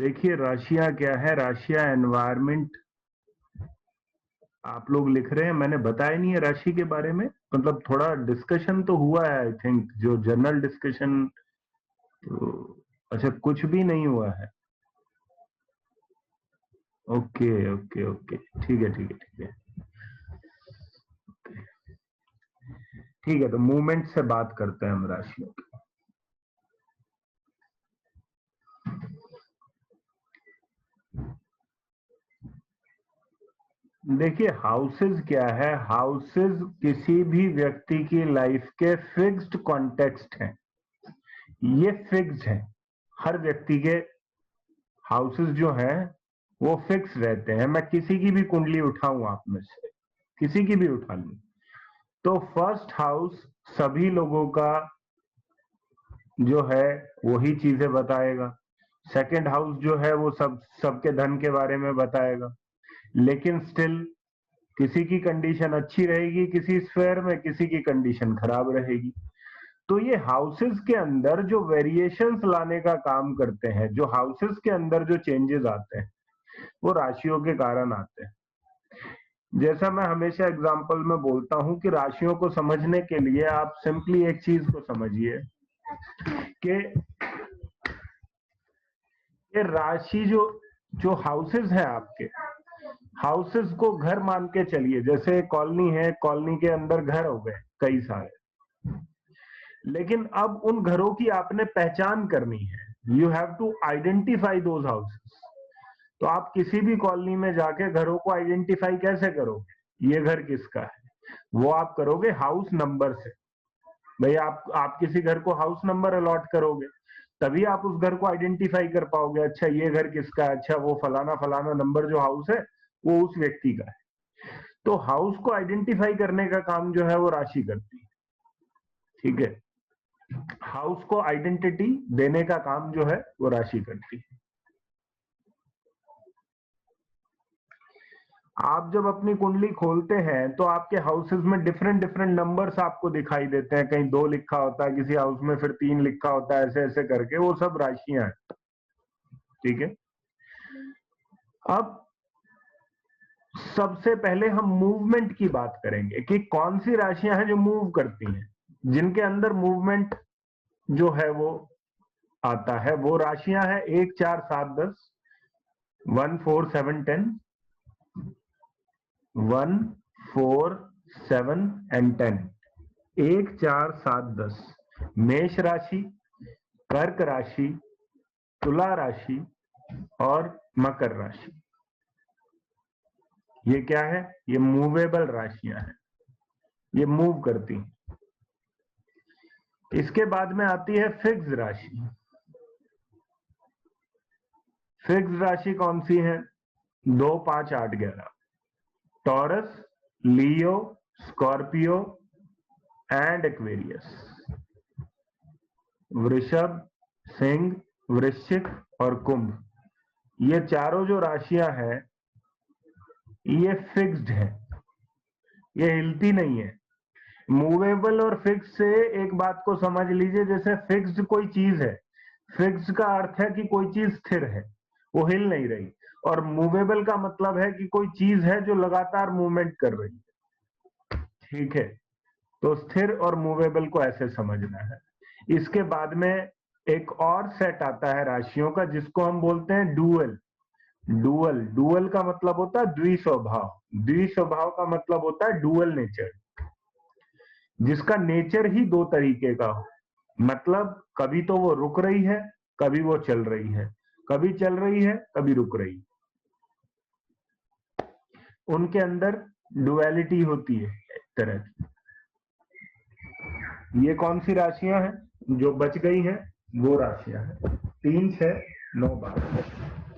देखिए राशियां क्या है, राशियां एनवायरमेंट आप लोग लिख रहे हैं, मैंने बताया नहीं है राशि के बारे में। मतलब थोड़ा डिस्कशन तो हुआ है, आई थिंक जो जनरल डिस्कशन तो अच्छा कुछ भी नहीं हुआ है। ओके ओके ओके, ठीक है ठीक है ठीक है ठीक है। तो मूवमेंट से बात करते हैं हम राशियों की। देखिए हाउसेस क्या है, हाउसेस किसी भी व्यक्ति की लाइफ के फिक्स्ड कॉन्टेक्स्ट हैं। ये फिक्स्ड है, हर व्यक्ति के हाउसेस जो हैं वो फिक्स रहते हैं। मैं किसी की भी कुंडली उठाऊं आप में से, किसी की भी उठा लूं, तो फर्स्ट हाउस सभी लोगों का जो है वही चीजें बताएगा। सेकंड हाउस जो है वो सबके धन के बारे में बताएगा। लेकिन स्टिल किसी की कंडीशन अच्छी रहेगी, किसी स्फेयर में किसी की कंडीशन खराब रहेगी। तो ये हाउसेस के अंदर जो वेरिएशंस लाने का काम करते हैं, जो हाउसेस के अंदर जो चेंजेस आते हैं वो राशियों के कारण आते हैं। जैसा मैं हमेशा एग्जाम्पल में बोलता हूं कि राशियों को समझने के लिए आप सिंपली एक चीज को समझिए कि ये राशि जो जो हाउसेस हैं आपके, हाउसेस को घर मान के चलिए। जैसे कॉलोनी है, कॉलोनी के अंदर घर हो गए कई सारे, लेकिन अब उन घरों की आपने पहचान करनी है। You have to identify those houses. तो आप किसी भी कॉलोनी में जाके घरों को आइडेंटिफाई कैसे करोगे, ये घर किसका है, वो आप करोगे हाउस नंबर से। भाई आप किसी घर को हाउस नंबर अलॉट करोगे, तभी आप उस घर को आइडेंटिफाई कर पाओगे। अच्छा ये घर किसका है, अच्छा वो फलाना फलाना नंबर जो हाउस है वो उस व्यक्ति का है। तो हाउस को आइडेंटिफाई करने का काम जो है वो राशि करती है। ठीक है, हाउस को आइडेंटिटी देने का काम जो है वो राशि करती है। आप जब अपनी कुंडली खोलते हैं तो आपके हाउसेस में डिफरेंट डिफरेंट नंबर्स आपको दिखाई देते हैं। कहीं 2 लिखा होता है, किसी हाउस में फिर 3 लिखा होता है, ऐसे ऐसे करके वो सब राशियां हैं। ठीक है, अब सबसे पहले हम मूवमेंट की बात करेंगे कि कौन सी राशियां हैं जो मूव करती हैं, जिनके अंदर मूवमेंट जो है वो आता है। वो राशियां हैं 1 4 7 10, 1 4 7 10, 1 4 7 एंड 10। 1 4 7 10 मेष राशि, कर्क राशि, तुला राशि और मकर राशि। ये क्या है, ये मूवेबल राशियां हैं, ये मूव करती हैं। इसके बाद में आती है फिक्स राशि। फिक्स राशि कौन सी है, 2 5 8 11, taurus, Leo, Scorpio and Aquarius. वृषभ, सिंह, वृश्चिक और कुंभ। ये चारों जो राशियां हैं ये फिक्स्ड है, ये हिलती नहीं है। मूवेबल और फिक्स से एक बात को समझ लीजिए, जैसे फिक्स्ड कोई चीज है, फिक्स्ड का अर्थ है कि कोई चीज स्थिर है, वो हिल नहीं रही। और मूवेबल का मतलब है कि कोई चीज है जो लगातार मूवमेंट कर रही है। ठीक है, तो स्थिर और मूवेबल को ऐसे समझना है। इसके बाद में एक और सेट आता है राशियों का जिसको हम बोलते हैं डुअल। डुअल, डुअल का मतलब होता है द्विस्वभाव। द्विस्वभाव का मतलब होता है डुअल नेचर, जिसका नेचर ही 2 तरीके का हो। मतलब कभी तो वो रुक रही है, कभी वो चल रही है, कभी चल रही है कभी रुक रही है। उनके अंदर डुअलिटी होती है एक तरह की। ये कौन सी राशियां हैं जो बच गई हैं, वो राशियां हैं 3 6 9 12,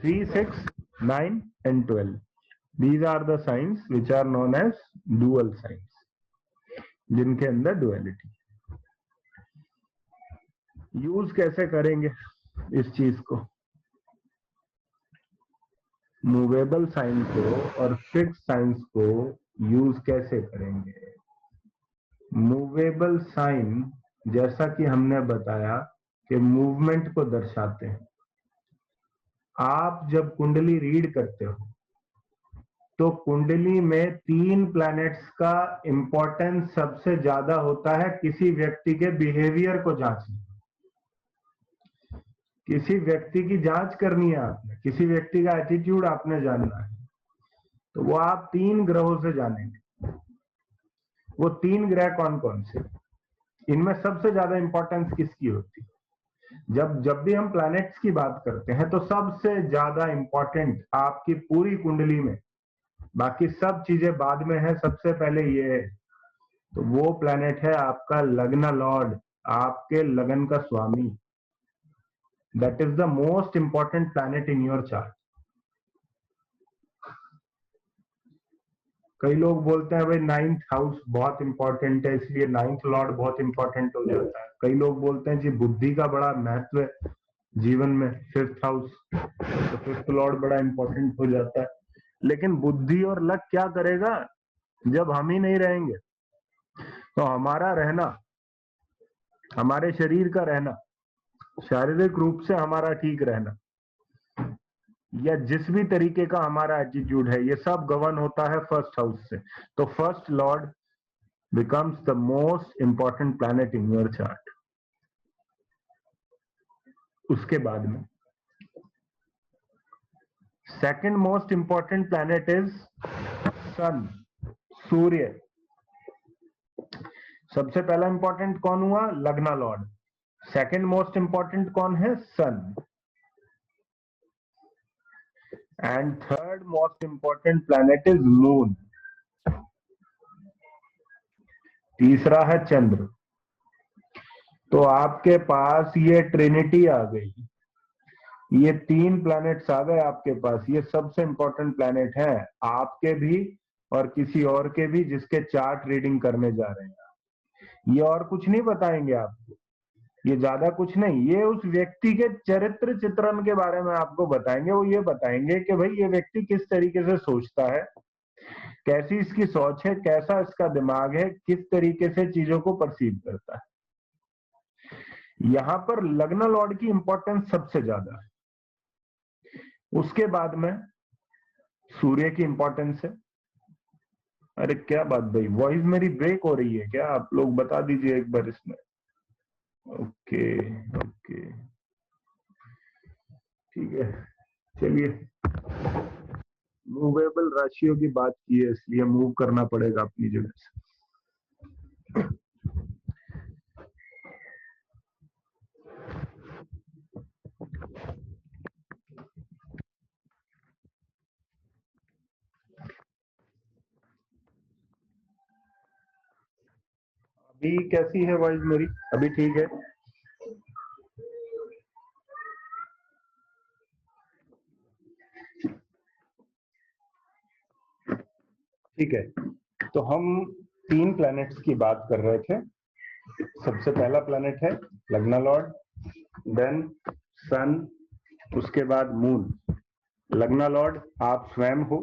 3 6 9 and 12। These are the signs which are known as dual signs, जिनके अंदर डुअलिटी। यूज कैसे करेंगे इस चीज को, मूवेबल साइन को और फिक्स साइंस को यूज कैसे करेंगे। मूवेबल साइन जैसा कि हमने बताया कि मूवमेंट को दर्शाते हैं। आप जब कुंडली रीड करते हो तो कुंडली में 3 प्लैनेट्स का इंपॉर्टेंस सबसे ज्यादा होता है किसी व्यक्ति के बिहेवियर को जांचने। किसी व्यक्ति की जांच करनी है आपने, किसी व्यक्ति का एटीट्यूड आपने जानना है, तो वो आप 3 ग्रहों से जानेंगे। वो 3 ग्रह कौन कौन से, इनमें सबसे ज्यादा इंपॉर्टेंस किसकी होती है? जब भी हम प्लैनेट्स की बात करते हैं तो सबसे ज्यादा इंपॉर्टेंट आपकी पूरी कुंडली में, बाकी सब चीजें बाद में है, सबसे पहले ये है, तो वो प्लैनेट है आपका लग्न लॉर्ड, आपके लगन का स्वामी। That is the most important planet in your chart. कई लोग बोलते हैं भाई 9th हाउस बहुत इंपॉर्टेंट है, इसलिए 9th लॉर्ड बहुत इंपॉर्टेंट हो जाता है। कई लोग बोलते हैं जी बुद्धि का बड़ा महत्व है जीवन में, 5th हाउस, तो 5th लॉर्ड बड़ा इंपॉर्टेंट हो जाता है। लेकिन बुद्धि और लक क्या करेगा जब हम ही नहीं रहेंगे? तो हमारा रहना, हमारे शरीर का रहना, शारीरिक रूप से हमारा ठीक रहना, या जिस भी तरीके का हमारा एटीट्यूड है, ये सब गवर्न होता है फर्स्ट हाउस से। तो first Lord becomes the most important planet in your chart. उसके बाद में second most important planet is sun, सूर्य। सबसे पहला इंपॉर्टेंट कौन हुआ? लग्न लॉर्ड। सेकंड मोस्ट इंपॉर्टेंट कौन है? Sun. And third most important planet is moon. तीसरा है चंद्र। तो आपके पास ये ट्रिनिटी आ गई, ये 3 प्लैनेट्स आ गए आपके पास। ये सबसे इंपॉर्टेंट प्लैनेट है आपके भी और किसी और के भी जिसके चार्ट रीडिंग करने जा रहे हैं। ये और कुछ नहीं बताएंगे आपको, ये ज्यादा कुछ नहीं, ये उस व्यक्ति के चरित्र चित्रण के बारे में आपको बताएंगे। वो ये बताएंगे कि भाई ये व्यक्ति किस तरीके से सोचता है, कैसी इसकी सोच है, कैसा इसका दिमाग है, किस तरीके से चीजों को परसीव करता है। यहां पर लग्न लॉर्ड की इंपॉर्टेंस सबसे ज्यादा है। उसके बाद में सूर्य की इंपॉर्टेंस है। अरे क्या बात भाई, वॉइस मेरी ब्रेक हो रही है क्या? आप लोग बता दीजिए एक बार इसमें। ओके ओके ठीक है, चलिए। मूवेबल राशियों की बात की है इसलिए मूव करना पड़ेगा अपनी जगह से। अभी कैसी है वॉइस मेरी? अभी ठीक है? ठीक है, तो हम 3 प्लैनेट्स की बात कर रहे थे। सबसे पहला प्लैनेट है लग्न लॉर्ड, देन सन, उसके बाद मून। लग्न लॉर्ड आप स्वयं हो,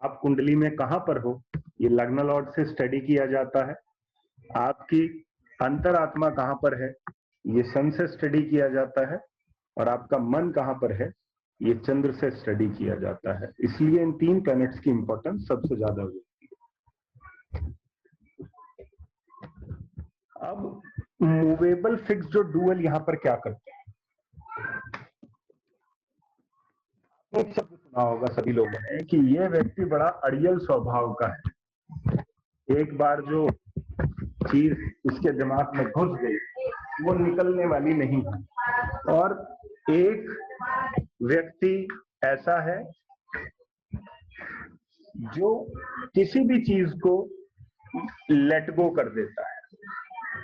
आप कुंडली में कहां पर हो ये लग्न लॉर्ड से स्टडी किया जाता है। आपकी अंतरात्मा कहां पर है ये सन से स्टडी किया जाता है, और आपका मन कहां पर है ये चंद्र से स्टडी किया जाता है। इसलिए इन 3 प्लैनेट्स की इंपॉर्टेंस सबसे ज्यादा होती है। अब मूवेबल फिक्स जो डुअल यहां पर क्या करते हैं? एक शब्द सुना होगा सभी लोगों ने कि ये व्यक्ति बड़ा अड़ियल स्वभाव का है। एक बार जो चीज उसके दिमाग में घुस गई वो निकलने वाली नहीं है। और एक व्यक्ति ऐसा है जो किसी भी चीज को लेट गो कर देता है,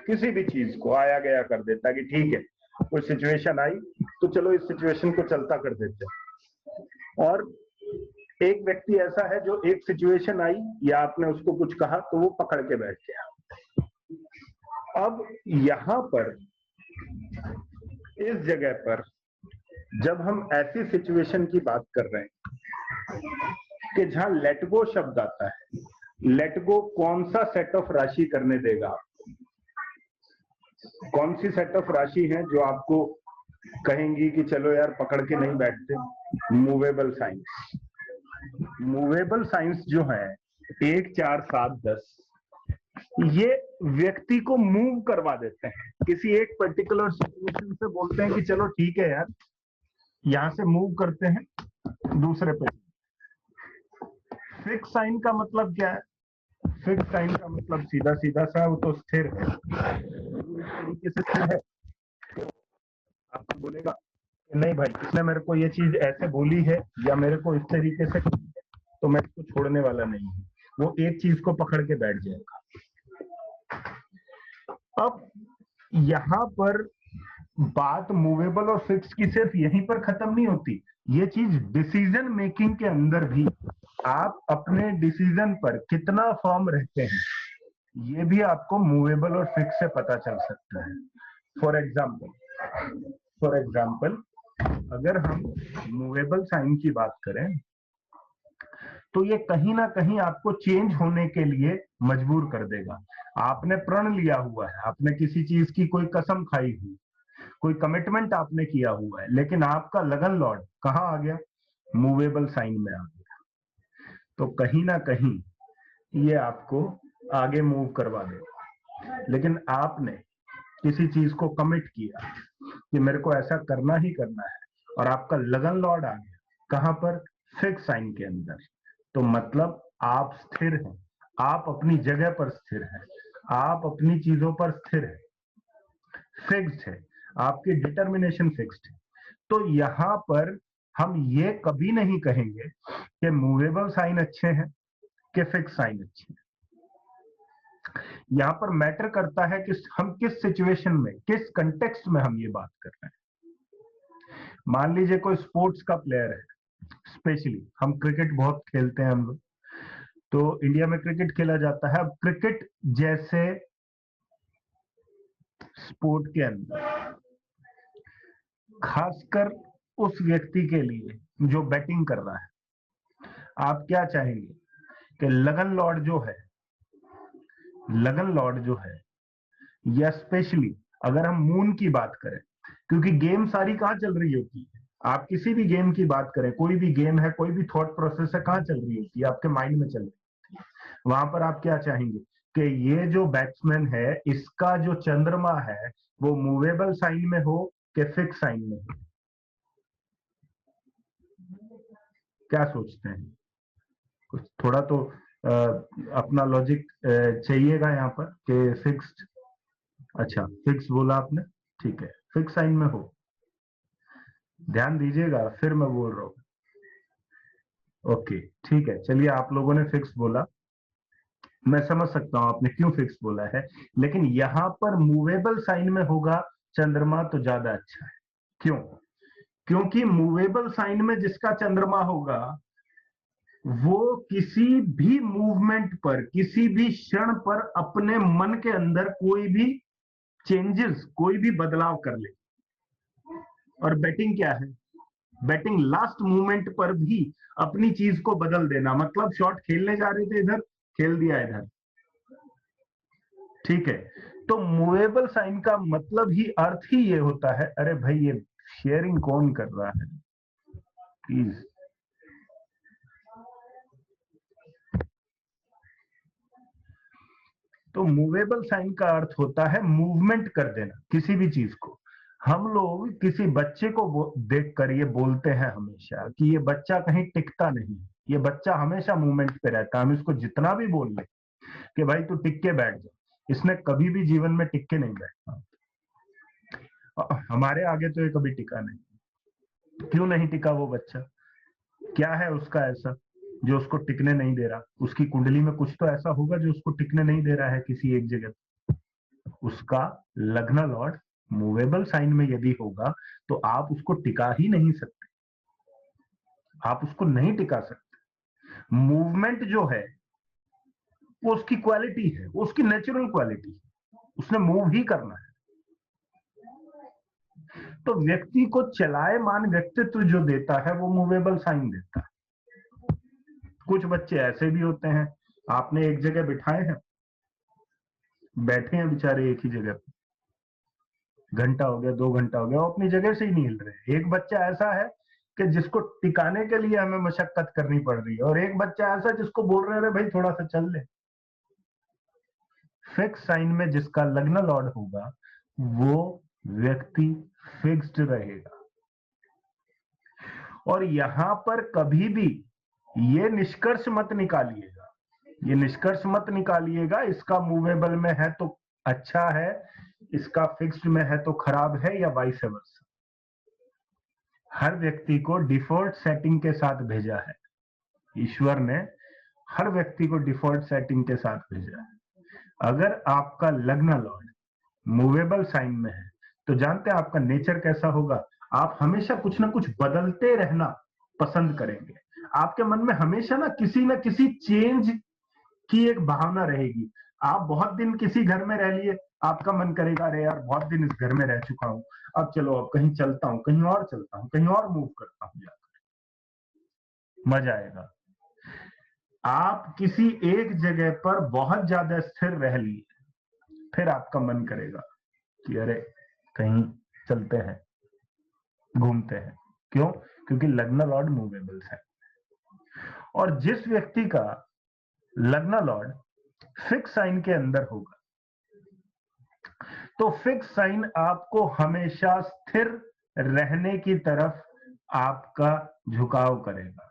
किसी भी चीज को आया गया कर देता है कि ठीक है कोई सिचुएशन आई तो चलो इस सिचुएशन को चलता कर देते हैं। और एक व्यक्ति ऐसा है जो एक सिचुएशन आई या आपने उसको कुछ कहा तो वो पकड़ के बैठ गया। अब यहां पर इस जगह पर जब हम ऐसी सिचुएशन की बात कर रहे हैं कि जहां लेट गो शब्द आता है, लेट गो कौन सा सेट ऑफ राशि करने देगा आपको? कौन सी सेट ऑफ राशि है जो आपको कहेंगी कि चलो यार पकड़ के नहीं बैठते। मूवेबल साइंस, मूवेबल साइंस जो है 1 4 7 10 ये व्यक्ति को मूव करवा देते हैं किसी एक पर्टिकुलर सिचुएशन से। बोलते हैं कि चलो ठीक है यार, यहां से मूव करते हैं दूसरे पे। फिक्स साइन का मतलब क्या है? फिक्स साइन का मतलब सीधा सीधा सा, वो तो स्थिर है, इस तरीके से स्थिर है। आपको बोलेगा नहीं भाई, इसने मेरे को ये चीज ऐसे बोली है या मेरे को इस तरीके से, तो मैं इसको छोड़ने वाला नहीं हूँ। वो एक चीज को पकड़ के बैठ जाएगा। अब यहाँ पर बात मूवेबल और फिक्स की सिर्फ यहीं पर खत्म नहीं होती। ये चीज डिसीजन मेकिंग के अंदर भी, आप अपने डिसीजन पर कितना फर्म रहते हैं, ये भी आपको मूवेबल और फिक्स से पता चल सकता है। फॉर एग्जाम्पल अगर हम मूवेबल साइन की बात करें, तो ये कहीं ना कहीं आपको चेंज होने के लिए मजबूर कर देगा। आपने प्रण लिया हुआ है, आपने किसी चीज की कोई कसम खाई हुई, कोई कमिटमेंट आपने किया हुआ है, लेकिन आपका लगन लॉर्ड कहाँ आ गया? मूवेबल साइन में आ गया। तो कहीं ना कहीं ये आपको आगे मूव करवा देगा। लेकिन आपने किसी चीज को कमिट किया कि मेरे को ऐसा करना ही करना है, और आपका लगन लॉर्ड आ गया कहां पर? फिक्स साइन के अंदर। तो मतलब आप स्थिर हैं, आप अपनी जगह पर स्थिर हैं, आप अपनी चीजों पर स्थिर हैं, फिक्स्ड है, आपकी डिटर्मिनेशन फिक्स्ड है। तो यहां पर हम ये कभी नहीं कहेंगे कि मूवेबल साइन अच्छे हैं कि फिक्स साइन अच्छे हैं। यहां पर मैटर करता है कि हम किस सिचुएशन में, किस कंटेक्स्ट में हम ये बात कर रहे हैं। मान लीजिए कोई स्पोर्ट्स का प्लेयर है, स्पेशली हम क्रिकेट बहुत खेलते हैं हम लोग, तो इंडिया में क्रिकेट खेला जाता है। अब क्रिकेट जैसे स्पोर्ट के अंदर खासकर उस व्यक्ति के लिए जो बैटिंग कर रहा है, आप क्या चाहेंगे कि लगन लॉर्ड जो है, लगन लॉर्ड जो है, या स्पेशली अगर हम मून की बात करें, क्योंकि गेम सारी कहाँ चल रही होती है, आप किसी भी गेम की बात करें, कोई भी गेम है, कोई भी थॉट प्रोसेस है, कहाँ चल रही होती है? आपके माइंड में चल रही है। वहां पर आप क्या चाहेंगे कि ये जो बैट्समैन है, इसका जो चंद्रमा है वो मूवेबल साइन में हो कि फिक्स साइन में हो? क्या सोचते हैं? कुछ थोड़ा तो अपना लॉजिक चाहिएगा यहाँ पर कि फिक्स्ड। अच्छा, फिक्स बोला आपने, ठीक है, फिक्स साइन में हो। ध्यान दीजिएगा, फिर मैं बोल रहा हूँ। ओके, ठीक है, चलिए, आप लोगों ने फिक्स बोला, मैं समझ सकता हूं आपने क्यों फिक्स बोला है। लेकिन यहां पर मूवेबल साइन में होगा चंद्रमा तो ज्यादा अच्छा है। क्यों? क्योंकि मूवेबल साइन में जिसका चंद्रमा होगा, वो किसी भी मूवमेंट पर, किसी भी क्षण पर अपने मन के अंदर कोई भी चेंजेस, कोई भी बदलाव कर ले। और बैटिंग क्या है? बैटिंग लास्ट मूवमेंट पर भी अपनी चीज को बदल देना। मतलब शॉट खेलने जा रहे थे इधर, खेल दिया इधर। ठीक है, तो मूवेबल साइन का मतलब ही, अर्थ ही ये होता है, अरे भाई ये शेयरिंग कौन कर रहा है प्लीज। तो मूवेबल साइन का अर्थ होता है मूवमेंट कर देना किसी भी चीज को। हम लोग किसी बच्चे को देखकर ये बोलते हैं हमेशा कि ये बच्चा कहीं टिकता नहीं, ये बच्चा हमेशा मूवमेंट पे रहता है। हम इसको जितना भी बोल ले कि भाई तू टिक के बैठ जा, इसने कभी भी जीवन में टिक के नहीं बैठा। हमारे आगे तो ये कभी टिका नहीं। क्यों नहीं टिका वो बच्चा? क्या है उसका ऐसा जो उसको टिकने नहीं दे रहा? उसकी कुंडली में कुछ तो ऐसा होगा जो उसको टिकने नहीं दे रहा है किसी एक जगह। उसका लग्न लॉर्ड मूवेबल साइन में यदि होगा तो आप उसको टिका ही नहीं सकते, आप उसको नहीं टिका सकते। मूवमेंट जो है वो उसकी क्वालिटी है, वो उसकी नेचुरल क्वालिटी है, उसने मूव ही करना है। तो व्यक्ति को चलायमान व्यक्तित्व जो देता है वो मूवेबल साइन देता है। कुछ बच्चे ऐसे भी होते हैं, आपने एक जगह बिठाए हैं, बैठे हैं बेचारे एक ही जगह पे, घंटा हो गया, 2 घंटा हो गया, वो अपनी जगह से ही नहीं हिल रहे। एक बच्चा ऐसा है कि जिसको टिकाने के लिए हमें मशक्कत करनी पड़ रही है, और एक बच्चा ऐसा जिसको बोल रहे हैं भाई थोड़ा सा चल ले। फिक्स साइन में जिसका लग्न लॉर्ड होगा वो व्यक्ति फिक्स्ड रहेगा। और यहां पर कभी भी ये निष्कर्ष मत निकालिएगा, ये निष्कर्ष मत निकालिएगा इसका मूवेबल में है तो अच्छा है, इसका फिक्स्ड में है तो खराब है, या वाइस वर्सा। हर व्यक्ति को डिफॉल्ट सेटिंग के साथ भेजा है ईश्वर ने, हर व्यक्ति को डिफॉल्ट सेटिंग के साथ भेजा है। अगर आपका लग्न लॉर्ड मूवेबल साइन में है तो जानते हैं आपका नेचर कैसा होगा। आप हमेशा कुछ ना कुछ बदलते रहना पसंद करेंगे। आपके मन में हमेशा ना किसी चेंज की एक भावना रहेगी। आप बहुत दिन किसी घर में रह लिए, आपका मन करेगा अरे यार बहुत दिन इस घर में रह चुका हूं, अब चलो अब कहीं चलता हूं, कहीं और चलता हूं, कहीं और मूव करता हूं, जाकर मजा आएगा। आप किसी एक जगह पर बहुत ज्यादा स्थिर रह लिए, फिर आपका मन करेगा कि अरे कहीं चलते हैं, घूमते हैं। क्यों? क्योंकि लग्न लॉर्ड मूवेबल है। और जिस व्यक्ति का लग्न लॉर्ड फिक्स साइन के अंदर होगा तो फिक्स साइन आपको हमेशा स्थिर रहने की तरफ आपका झुकाव करेगा।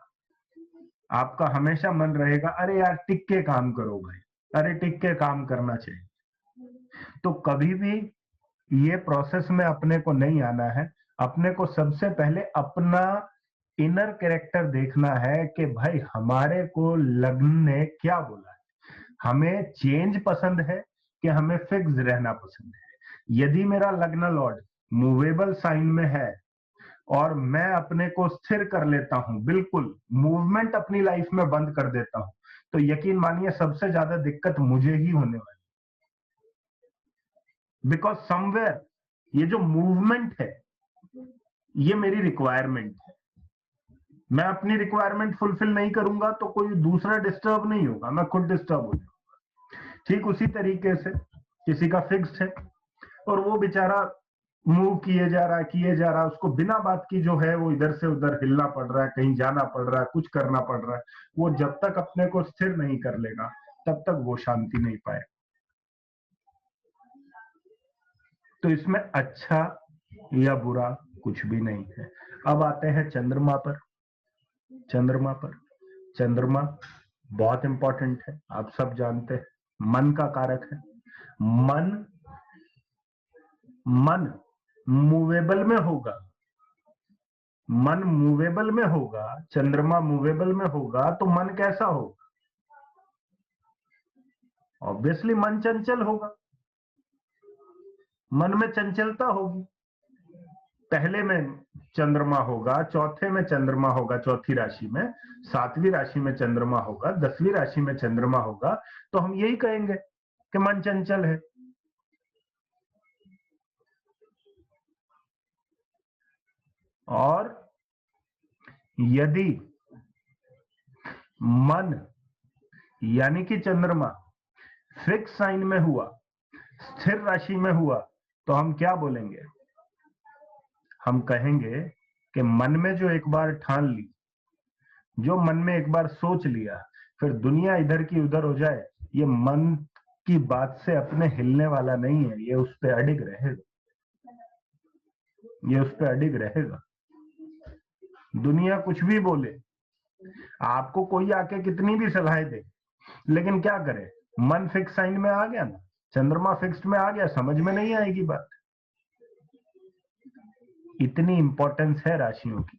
आपका हमेशा मन रहेगा अरे यार टिक के काम करो भाई, अरे टिक के काम करना चाहिए। तो कभी भी ये प्रोसेस में अपने को नहीं आना है। अपने को सबसे पहले अपना इनर कैरेक्टर देखना है कि भाई हमारे को लग्न ने क्या बोला है। हमें चेंज पसंद है कि हमें फिक्स रहना पसंद है। यदि मेरा लग्न लॉर्ड मूवेबल साइन में है और मैं अपने को स्थिर कर लेता हूं, बिल्कुल मूवमेंट अपनी लाइफ में बंद कर देता हूं, तो यकीन मानिए सबसे ज्यादा दिक्कत मुझे ही होने वाली। बिकॉज समवेयर ये जो मूवमेंट है ये मेरी रिक्वायरमेंट है। मैं अपनी रिक्वायरमेंट फुलफिल नहीं करूंगा तो कोई दूसरा डिस्टर्ब नहीं होगा, मैं खुद डिस्टर्ब हो जाऊंगा। ठीक उसी तरीके से किसी का फिक्स्ड है और वो बेचारा मूव किए जा रहा है, उसको बिना बात की जो है वो इधर से उधर हिलना पड़ रहा है, कहीं जाना पड़ रहा है, कुछ करना पड़ रहा है। वो जब तक अपने को स्थिर नहीं कर लेगा तब तक वो शांति नहीं पाए। तो इसमें अच्छा या बुरा कुछ भी नहीं है। अब आते हैं चंद्रमा पर। चंद्रमा बहुत इंपॉर्टेंट है, आप सब जानते हैं, मन का कारक है। मन मूवेबल में होगा, मन मूवेबल में होगा, चंद्रमा मूवेबल में होगा तो मन कैसा होगा? ऑब्वियसली मन चंचल होगा, मन में चंचलता होगी। पहले में चंद्रमा होगा, चौथे में चंद्रमा होगा, चौथी राशि में, 7वीं राशि में चंद्रमा होगा, 10वीं राशि में चंद्रमा होगा, तो हम यही कहेंगे कि मन चंचल है। और यदि मन यानी कि चंद्रमा फिक्स साइन में हुआ, स्थिर राशि में हुआ, तो हम क्या बोलेंगे? हम कहेंगे कि मन में जो एक बार ठान ली, जो मन में एक बार सोच लिया, फिर दुनिया इधर की उधर हो जाए, ये मन की बात से अपने हिलने वाला नहीं है, ये उस पर अडिग रहेगा, ये उस पर अडिग रहेगा। दुनिया कुछ भी बोले, आपको कोई आके कितनी भी सलाह दे, लेकिन क्या करे, मन फिक्स साइन में आ गया ना, चंद्रमा फिक्स्ड में आ गया, समझ में नहीं आएगी बात। इतनी इंपॉर्टेंस है राशियों की।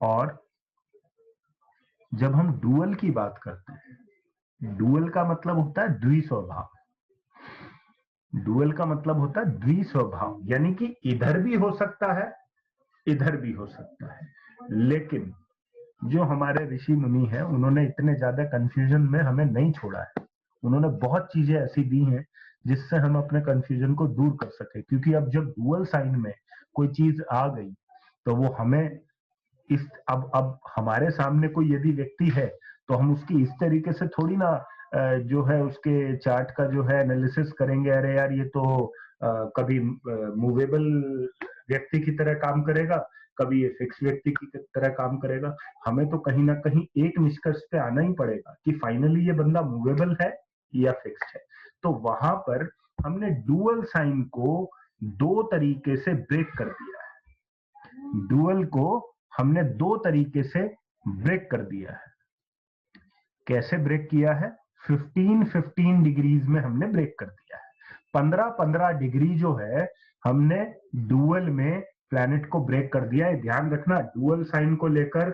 और जब हम डुअल की बात करते हैं, डुअल का मतलब होता है द्विस्वभाव। डुअल का मतलब होता है द्विस्वभाव, यानी कि इधर भी हो सकता है, इधर भी हो सकता है। लेकिन जो हमारे ऋषि मुनि हैं, उन्होंने इतने ज्यादा कंफ्यूजन में हमें नहीं छोड़ा है। उन्होंने बहुत चीजें ऐसी दी हैं जिससे हम अपने कंफ्यूजन को दूर कर सके। क्योंकि अब जब डुअल साइन में कोई चीज आ गई तो वो हमें अब हमारे सामने कोई यदि व्यक्ति है तो हम उसकी इस तरीके से थोड़ी ना जो है उसके चार्ट का जो है एनालिसिस करेंगे, अरे यार ये तो कभी मूवेबल व्यक्ति की तरह काम करेगा, कभी ये फिक्स व्यक्ति की तरह काम करेगा। हमें तो कहीं ना कहीं एक निष्कर्ष पे आना ही पड़ेगा कि फाइनली ये बंदा मूवेबल है या फिक्स्ड है। तो वहां पर हमने डुअल साइन को दो तरीके से ब्रेक कर दिया है। डुअल को हमने दो तरीके से ब्रेक कर दिया है। कैसे ब्रेक किया है? 15-15 डिग्रीज में हमने ब्रेक कर दिया है। 15-15 डिग्री जो है हमने डुअल में प्लैनेट को ब्रेक कर दिया है। ध्यान रखना, डुअल साइन को लेकर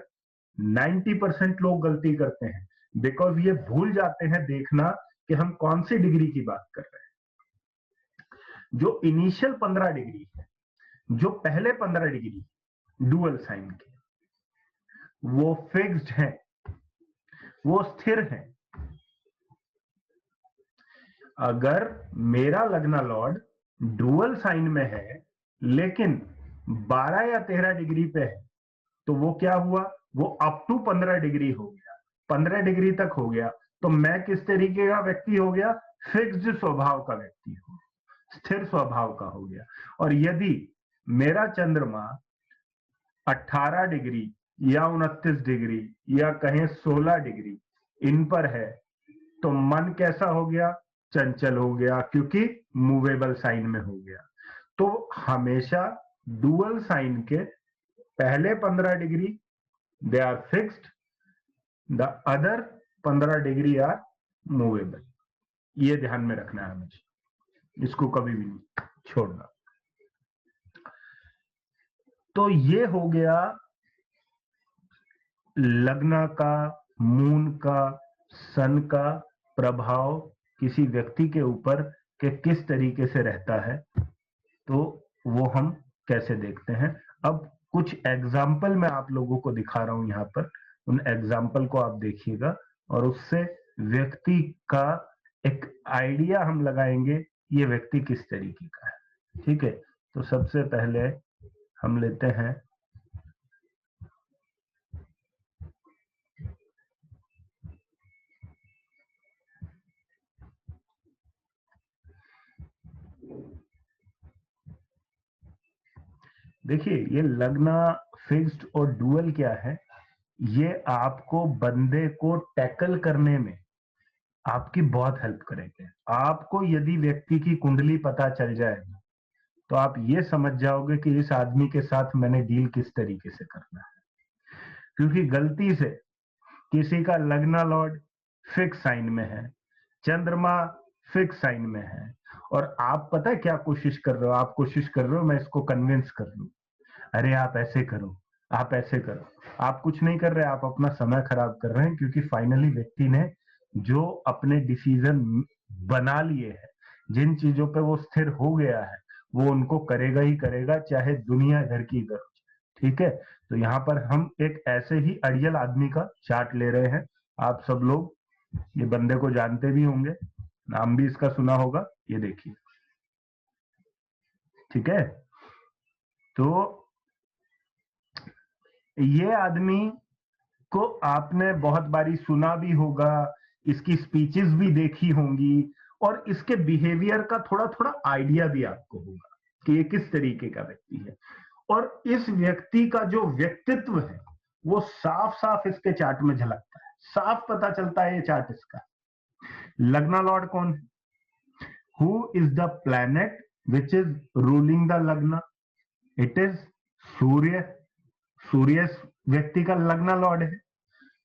90% लोग गलती करते हैं, बिकॉज ये भूल जाते हैं देखना कि हम कौन सी डिग्री की बात कर रहे हैं। जो इनिशियल 15 डिग्री है, जो पहले 15 डिग्री डुअल साइन के, वो फिक्स्ड है, वो स्थिर है। अगर मेरा लग्ना लॉर्ड डुअल साइन में है लेकिन 12 या 13 डिग्री पे है, तो वो क्या हुआ? वो अप टू 15 डिग्री हो गया, 15 डिग्री तक हो गया। तो मैं किस तरीके का व्यक्ति हो गया? फिक्स्ड स्वभाव का व्यक्ति हो, स्थिर स्वभाव का हो गया। और यदि मेरा चंद्रमा 18 डिग्री या 29 डिग्री या कहें 16 डिग्री इन पर है, तो मन कैसा हो गया? चंचल हो गया, क्योंकि मूवेबल साइन में हो गया। तो हमेशा डुअल साइन के पहले 15 degree they are fixed, the other 15 degree are movable. ये ध्यान में रखना है हमेशा, इसको कभी भी नहीं छोड़ना। तो ये हो गया लग्न का, मून का, सन का प्रभाव किसी व्यक्ति के ऊपर के किस तरीके से रहता है। तो वो हम कैसे देखते हैं। अब कुछ एग्जाम्पल मैं आप लोगों को दिखा रहा हूं यहाँ पर, उन एग्जाम्पल को आप देखिएगा और उससे व्यक्ति का एक आइडिया हम लगाएंगे ये व्यक्ति किस तरीके का है। ठीक है, तो सबसे पहले हम लेते हैं देखिए, ये लग्न, फिक्स्ड और डुअल क्या है, ये आपको बंदे को टैकल करने में आपकी बहुत हेल्प करेंगे। आपको यदि व्यक्ति की कुंडली पता चल जाएगी तो आप ये समझ जाओगे कि इस आदमी के साथ मैंने डील किस तरीके से करना है। क्योंकि गलती से किसी का लग्न लॉर्ड फिक्स साइन में है, चंद्रमा फिक्स साइन में है, और आप पता है क्या कोशिश कर रहे हो? आप कोशिश कर रहे हो मैं इसको कन्विंस कर लूं, अरे आप ऐसे करो, आप ऐसे करो। आप कुछ नहीं कर रहे, आप अपना समय खराब कर रहे हैं, क्योंकि फाइनली व्यक्ति ने जो अपने डिसीजन बना लिए हैं, जिन चीजों पे वो स्थिर हो गया है, वो उनको करेगा ही करेगा, चाहे दुनिया इधर की इधर हो। ठीक है, तो यहाँ पर हम एक ऐसे ही अड़ियल आदमी का चार्ट ले रहे हैं। आप सब लोग ये बंदे को जानते भी होंगे, नाम भी इसका सुना होगा। ये देखिए, ठीक है, तो ये आदमी को आपने बहुत बारी सुना भी होगा, इसकी स्पीचेस भी देखी होंगी, और इसके बिहेवियर का थोड़ा थोड़ा आइडिया भी आपको होगा कि ये किस तरीके का व्यक्ति है। और इस व्यक्ति का जो व्यक्तित्व है वो साफ साफ इसके चार्ट में झलकता है, साफ पता चलता है ये चार्ट इसका। लग्ना लॉर्ड कौन है? Who is the planet which is ruling the लग्ना? इट इज सूर्य। सूर्य व्यक्ति का लग्ना लॉर्ड है।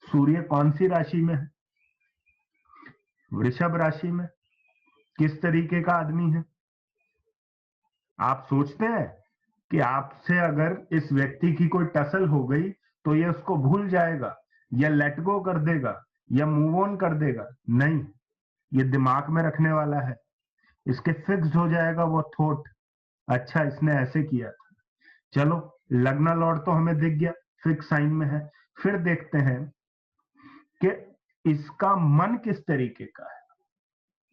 सूर्य कौन सी राशि में है? वृषभ राशि में। किस तरीके का आदमी है? आप सोचते हैं कि आपसे अगर इस व्यक्ति की कोई टसल हो गई तो ये उसको भूल जाएगा या लेट गो कर देगा या मूव ऑन कर देगा? नहीं, ये दिमाग में रखने वाला है, इसके फिक्स हो जाएगा वो थॉट, अच्छा इसने ऐसे किया था। चलो, लग्ना लॉर्ड तो हमें दिख गया, फिक्स साइन में है। फिर देखते हैं कि इसका मन किस तरीके का है।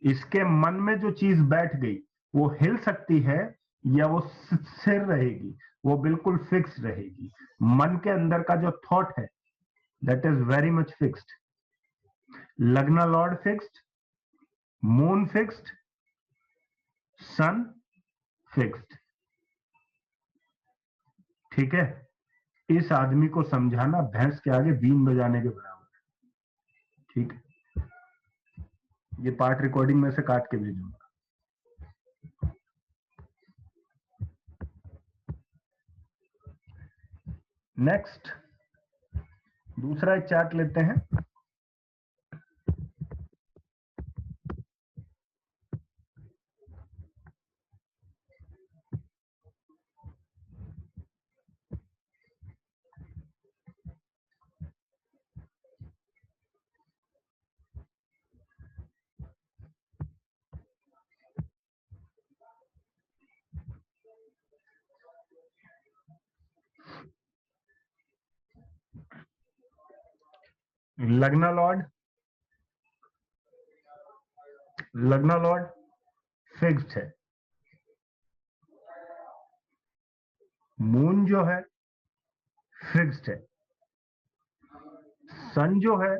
इसके मन में जो चीज बैठ गई वो हिल सकती है या वो स्थिर रहेगी? वो बिल्कुल फिक्स रहेगी। मन के अंदर का जो थॉट है that is very much fixed. Lagna lord fixed, moon fixed, sun fixed. ठीक है, इस आदमी को समझाना भैंस के आगे बीन बजाने के बराबर है। ठीक है, ये पार्ट रिकॉर्डिंग में से काट के भेजूंगा। नेक्स्ट, दूसरा एक चार्ट लेते हैं। लग्ना लॉर्ड, लग्ना लॉर्ड फिक्स्ड है। मून जो है फिक्स्ड है। सन जो है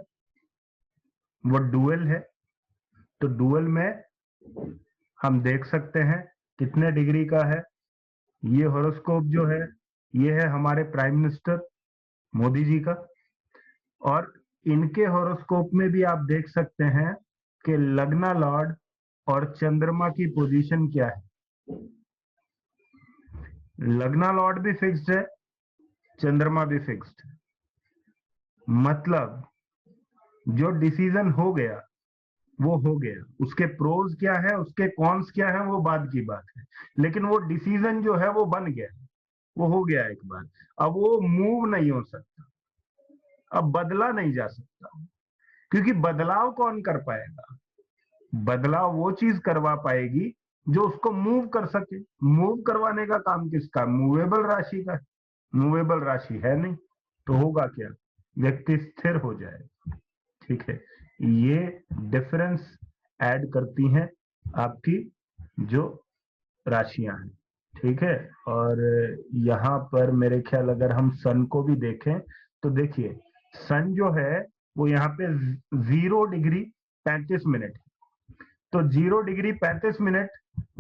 वो डुअल है। तो डुअल में हम देख सकते हैं कितने डिग्री का है। ये हॉरोस्कोप जो है ये है हमारे प्राइम मिनिस्टर मोदी जी का, और इनके हॉरोस्कोप में भी आप देख सकते हैं कि लग्ना लॉर्ड और चंद्रमा की पोजीशन क्या है। लग्ना लॉर्ड भी फिक्स्ड है, चंद्रमा भी फिक्स्ड है। मतलब जो डिसीजन हो गया वो हो गया। उसके प्रोज क्या है, उसके कॉन्स क्या है, वो बाद की बात है, लेकिन वो डिसीजन जो है वो बन गया, वो हो गया एक बार। अब वो मूव नहीं हो सकता, अब बदला नहीं जा सकता, क्योंकि बदलाव कौन कर पाएगा? बदलाव वो चीज करवा पाएगी जो उसको मूव कर सके। मूव करवाने का काम किसका? मूवेबल राशि का। मूवेबल राशि है नहीं, तो होगा क्या? व्यक्ति स्थिर हो जाएगा। ठीक है, ये डिफरेंस ऐड करती हैं आपकी जो राशियां हैं। ठीक है, और यहाँ पर मेरे ख्याल अगर हम सन को भी देखें तो देखिए, सन जो है वो यहाँ पे 0 डिग्री 35 मिनट, तो 0 डिग्री 35 मिनट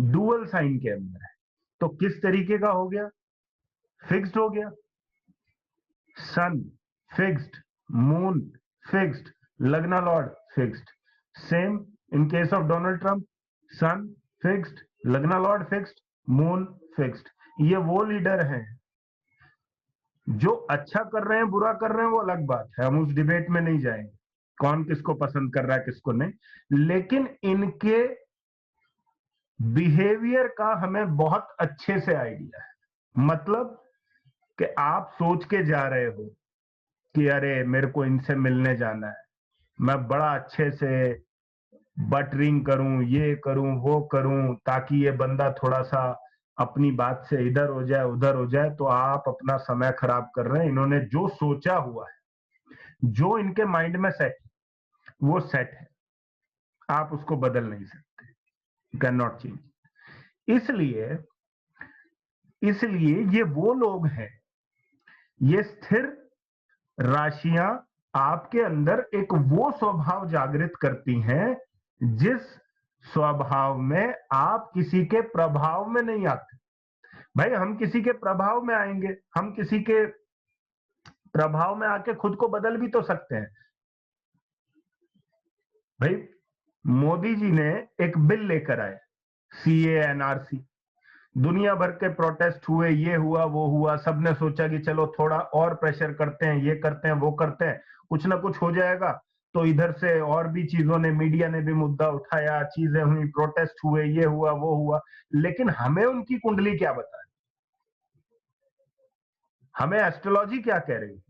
डुअल साइन के अंदर है। तो किस तरीके का हो गया? फिक्स्ड हो गया। Sun fixed, moon fixed, lagna lord fixed. Same in case of Donald Trump, sun fixed, lagna lord fixed, moon fixed. ये वो लीडर हैं जो अच्छा कर रहे हैं बुरा कर रहे हैं वो अलग बात है, हम उस डिबेट में नहीं जाएंगे कौन किसको पसंद कर रहा है किसको नहीं, लेकिन इनके बिहेवियर का हमें बहुत अच्छे से आइडिया है। मतलब कि आप सोच के जा रहे हो कि अरे मेरे को इनसे मिलने जाना है, मैं बड़ा अच्छे से बटरिंग करूं, ये करूं वो करूं, ताकि ये बंदा थोड़ा सा अपनी बात से इधर हो जाए उधर हो जाए, तो आप अपना समय खराब कर रहे हैं। इन्होंने जो सोचा हुआ है, जो इनके माइंड में सेट वो सेट है, आप उसको बदल नहीं सकते, कैन नॉट चेंज। इसलिए इसलिए ये वो लोग हैं, ये स्थिर राशियां आपके अंदर एक वो स्वभाव जागृत करती हैं जिस स्वभाव में आप किसी के प्रभाव में नहीं आते। भाई हम किसी के प्रभाव में आएंगे, हम किसी के प्रभाव में आके खुद को बदल भी तो सकते हैं। भाई मोदी जी ने एक बिल लेकर आए, सीए एनआरसी, दुनिया भर के प्रोटेस्ट हुए, ये हुआ वो हुआ, सबने सोचा कि चलो थोड़ा और प्रेशर करते हैं, ये करते हैं वो करते हैं, कुछ ना कुछ हो जाएगा। तो इधर से और भी चीजों ने, मीडिया ने भी मुद्दा उठाया, चीजें हुई, प्रोटेस्ट हुए, ये हुआ वो हुआ, लेकिन हमें उनकी कुंडली क्या बता रही, हमें एस्ट्रोलॉजी क्या कह रही?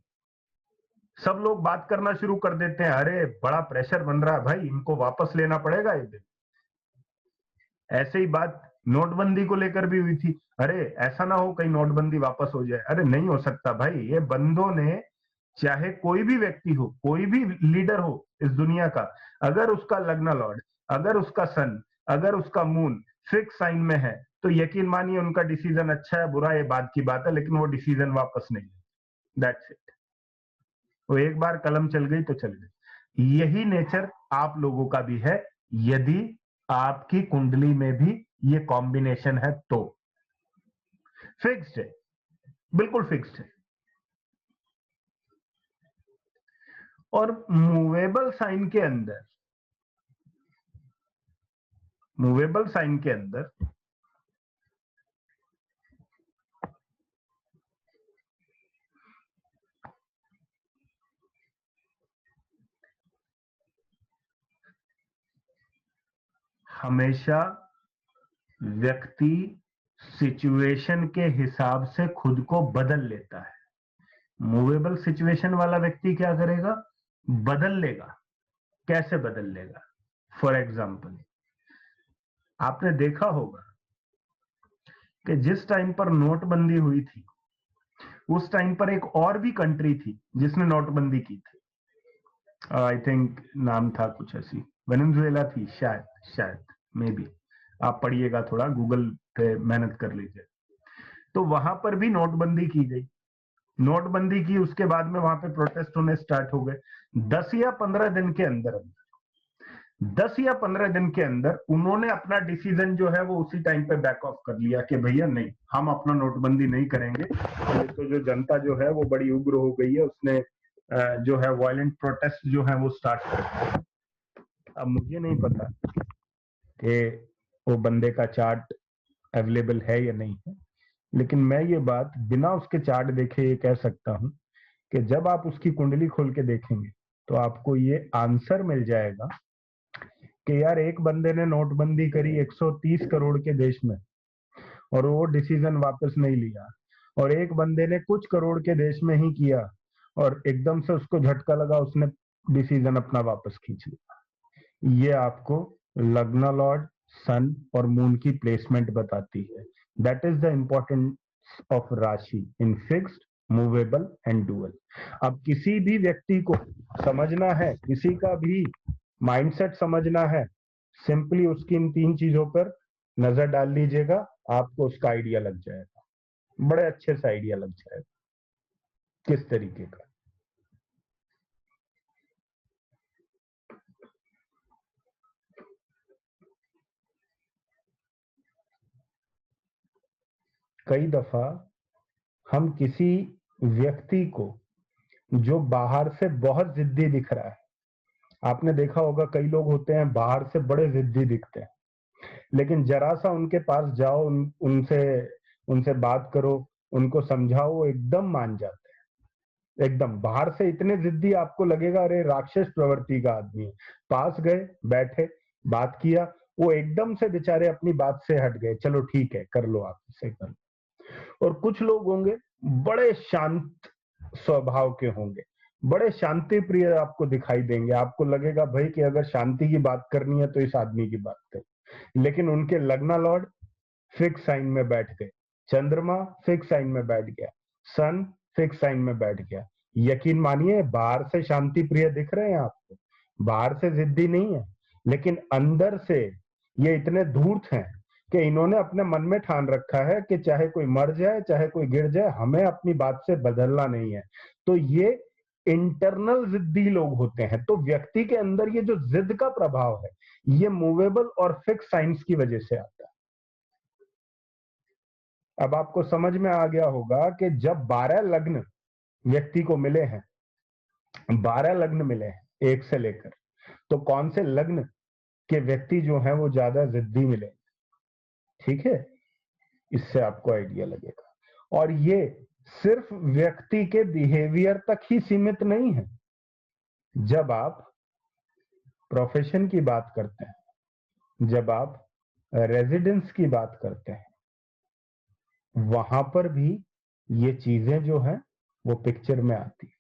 सब लोग बात करना शुरू कर देते हैं, अरे बड़ा प्रेशर बन रहा है भाई, इनको वापस लेना पड़ेगा ये बिल। ऐसे ही बात नोटबंदी को लेकर भी हुई थी, अरे ऐसा ना हो कहीं नोटबंदी वापस हो जाए। अरे नहीं हो सकता भाई, ये बंदों ने, चाहे कोई भी व्यक्ति हो, कोई भी लीडर हो इस दुनिया का, अगर उसका लग्ना लॉर्ड, अगर उसका सन, अगर उसका मून फिक्स साइन में है, तो यकीन मानिए उनका डिसीजन अच्छा है बुरा है बाद की बात है, लेकिन वो डिसीजन वापस नहीं है। That's it. वो एक बार कलम चल गई तो चल गई। यही नेचर आप लोगों का भी है। यदि आपकी कुंडली में भी ये कॉम्बिनेशन है तो फिक्स्ड है, बिल्कुल फिक्स्ड है। और मूवेबल साइन के अंदर, मूवेबल साइन के अंदर हमेशा व्यक्ति सिचुएशन के हिसाब से खुद को बदल लेता है। मूवेबल सिचुएशन वाला व्यक्ति क्या करेगा? बदल लेगा। कैसे बदल लेगा? फॉर एग्जाम्पल, आपने देखा होगा कि जिस टाइम पर नोटबंदी हुई थी उस टाइम पर एक और भी कंट्री थी जिसने नोटबंदी की थी। आई थिंक नाम था कुछ ऐसी, वेनेजुएला थी शायद मे बी। आप पढ़िएगा, थोड़ा गूगल पे मेहनत कर लीजिए। तो वहां पर भी नोटबंदी की गई। नोटबंदी की, उसके बाद में वहां पे प्रोटेस्ट होने स्टार्ट हो गए। 10 या 15 दिन के अंदर 10 या 15 दिन के अंदर उन्होंने अपना डिसीजन जो है वो उसी टाइम पे बैक ऑफ कर लिया कि भैया नहीं, हम अपना नोटबंदी नहीं करेंगे। तो जो जनता जो है वो बड़ी उग्र हो गई है, उसने जो है वायलेंट प्रोटेस्ट जो है वो स्टार्ट कर दिया। अब मुझे नहीं पता कि वो बंदे का चार्ट अवेलेबल है या नहीं है, लेकिन मैं ये बात बिना उसके चार्ट देखे ये कह सकता हूं कि जब आप उसकी कुंडली खोल के देखेंगे तो आपको ये आंसर मिल जाएगा कि यार एक बंदे ने नोटबंदी करी 130 करोड़ के देश में और वो डिसीजन वापस नहीं लिया, और एक बंदे ने कुछ करोड़ के देश में ही किया और एकदम से उसको झटका लगा, उसने डिसीजन अपना वापस खींच लिया। ये आपको लग्न लॉर्ड, सन और मून की प्लेसमेंट बताती है। That is the importance of राशि in fixed, movable and dual. अब किसी भी व्यक्ति को समझना है, किसी का भी माइंडसेट समझना है, सिंपली उसकी इन 3 चीजों पर नजर डाल लीजिएगा, आपको उसका आइडिया लग जाएगा, बड़े अच्छे से आइडिया लग जाएगा किस तरीके का। कई दफा हम किसी व्यक्ति को जो बाहर से बहुत जिद्दी दिख रहा है, आपने देखा होगा कई लोग होते हैं बाहर से बड़े जिद्दी दिखते हैं, लेकिन जरा सा उनके पास जाओ, उनसे उनसे बात करो, उनको समझाओ, वो एकदम मान जाते हैं। एकदम बाहर से इतने जिद्दी, आपको लगेगा अरे राक्षस प्रवृत्ति का आदमी है। पास गए, बैठे, बात किया, वो एकदम से बेचारे अपनी बात से हट गए, चलो ठीक है कर लो, आप इसे कर लो। और कुछ लोग होंगे बड़े शांत स्वभाव के होंगे, बड़े शांति प्रिय आपको दिखाई देंगे, आपको लगेगा भाई कि अगर शांति की बात करनी है तो इस आदमी की बात करो। लेकिन उनके लग्न लॉर्ड फिक्स साइन में बैठ गए, चंद्रमा फिक्स साइन में बैठ गया, सन फिक्स साइन में बैठ गया। यकीन मानिए बाहर से शांति प्रिय दिख रहे हैं आपको, बाहर से जिद्दी नहीं है, लेकिन अंदर से ये इतने धूर्त हैं कि इन्होंने अपने मन में ठान रखा है कि चाहे कोई मर जाए, चाहे कोई गिर जाए, हमें अपनी बात से बदलना नहीं है। तो ये इंटरनल जिद्दी लोग होते हैं। तो व्यक्ति के अंदर ये जो जिद का प्रभाव है, ये मूवेबल और फिक्स साइंस की वजह से आता है। अब आपको समझ में आ गया होगा कि जब 12 लग्न व्यक्ति को मिले हैं, 12 लग्न मिले हैं एक से लेकर, तो कौन से लग्न के व्यक्ति जो हैं वो ज्यादा जिद्दी मिले, ठीक है, इससे आपको आइडिया लगेगा। और ये सिर्फ व्यक्ति के बिहेवियर तक ही सीमित नहीं है। जब आप प्रोफेशन की बात करते हैं, जब आप रेजिडेंस की बात करते हैं, वहां पर भी ये चीजें जो हैं वो पिक्चर में आती है।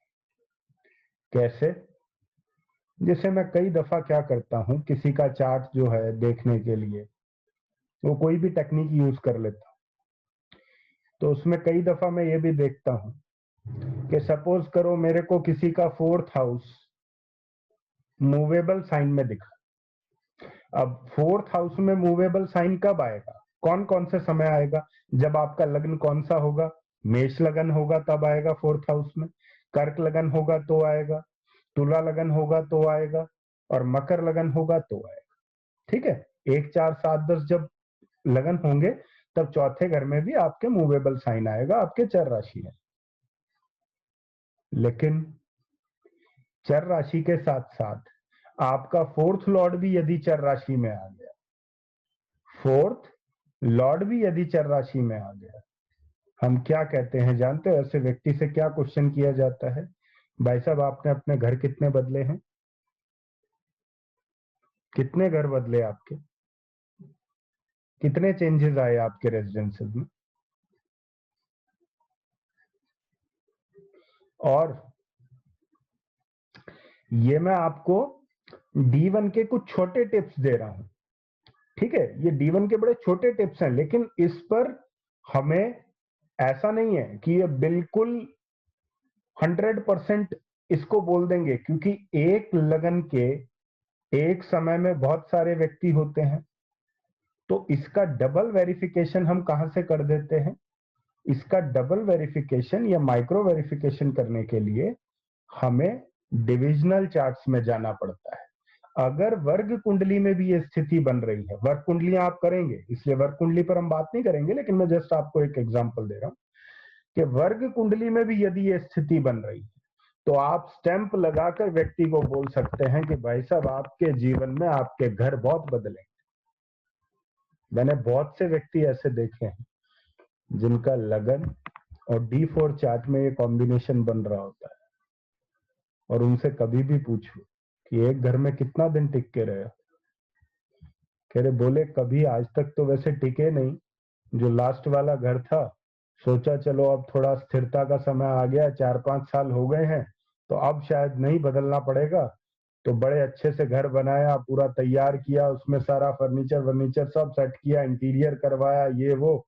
कैसे? जैसे मैं कई दफा क्या करता हूं, किसी का चार्ट जो है देखने के लिए वो कोई भी टेक्निक यूज कर लेता हूं, तो उसमें कई दफा मैं ये भी देखता हूं कि सपोज करो मेरे को किसी का 4th हाउस मूवेबल साइन में दिखा। अब 4th हाउस में मूवेबल साइन कब आएगा, कौन कौन से समय आएगा? जब आपका लग्न कौन सा होगा? मेष लगन होगा तब आएगा 4th हाउस में, कर्क लगन होगा तो आएगा, तुला लगन होगा तो आएगा, और मकर लगन होगा तो आएगा। ठीक है, 1 4 7 10 जब लगन होंगे तब चौथे घर में भी आपके मूवेबल साइन आएगा आपके चर राशि में। लेकिन चर राशि के साथ साथ आपका फोर्थ लॉर्ड भी यदि चर राशि में आ गया, फोर्थ लॉर्ड भी यदि चर राशि में आ गया, हम क्या कहते हैं जानते हो? ऐसे व्यक्ति से क्या क्वेश्चन किया जाता है, भाई साहब आपने अपने घर कितने बदले हैं? कितने घर बदले आपके? कितने चेंजेस आए आपके रेजिडेंसेस में? और ये मैं आपको D1 के कुछ छोटे टिप्स दे रहा हूं, ठीक है? ये D1 के बड़े छोटे टिप्स हैं, लेकिन इस पर हमें ऐसा नहीं है कि ये बिल्कुल 100% इसको बोल देंगे, क्योंकि एक लगन के एक समय में बहुत सारे व्यक्ति होते हैं। तो इसका डबल वेरिफिकेशन हम कहां से कर देते हैं? इसका डबल वेरिफिकेशन या माइक्रो वेरिफिकेशन करने के लिए हमें डिविजनल चार्ट्स में जाना पड़ता है। अगर वर्ग कुंडली में भी ये स्थिति बन रही है, वर्ग कुंडलियां आप करेंगे, इसलिए वर्ग कुंडली पर हम बात नहीं करेंगे, लेकिन मैं जस्ट आपको एक एग्जांपल दे रहा हूं कि वर्ग कुंडली में भी यदि ये स्थिति बन रही है तो आप स्टैंप लगाकर व्यक्ति को बोल सकते हैं कि भाई साहब आपके जीवन में आपके घर बहुत बदले। मैंने बहुत से व्यक्ति ऐसे देखे हैं जिनका लगन और D4 चार्ट में ये कॉम्बिनेशन बन रहा होता है, और उनसे कभी भी पूछो कि एक घर में कितना दिन टिक के रहे? कह रहे बोले कभी आज तक तो वैसे टिके नहीं, जो लास्ट वाला घर था सोचा चलो अब थोड़ा स्थिरता का समय आ गया, 4-5 साल हो गए हैं तो अब शायद नहीं बदलना पड़ेगा, तो बड़े अच्छे से घर बनाया, पूरा तैयार किया, उसमें सारा फर्नीचर सब सेट किया, इंटीरियर करवाया, ये वो।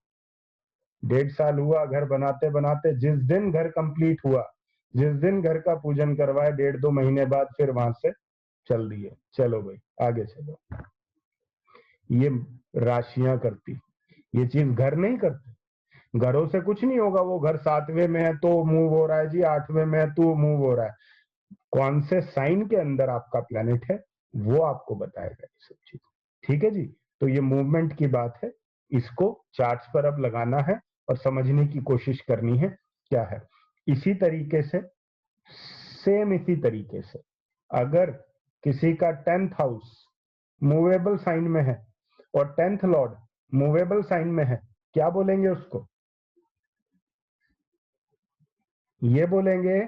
1.5 साल हुआ घर बनाते बनाते, जिस दिन घर कंप्लीट हुआ, जिस दिन घर का पूजन करवाए, 1.5-2 महीने बाद फिर वहां से चल दिए, चलो भाई आगे चलो। ये राशियां करती, ये चीज घर नहीं करते। घरों से कुछ नहीं होगा, वो घर 7वें में है तो मूव हो रहा है जी, 8वें में है तो मूव हो रहा है। कौन से साइन के अंदर आपका प्लैनेट है वो आपको बताएगा ये सब चीज, ठीक है जी? तो ये मूवमेंट की बात है, इसको चार्ट्स पर अब लगाना है और समझने की कोशिश करनी है क्या है। इसी तरीके से, सेम इसी तरीके से अगर किसी का 10th हाउस मूवेबल साइन में है और 10th लॉर्ड मूवेबल साइन में है, क्या बोलेंगे उसको? ये बोलेंगे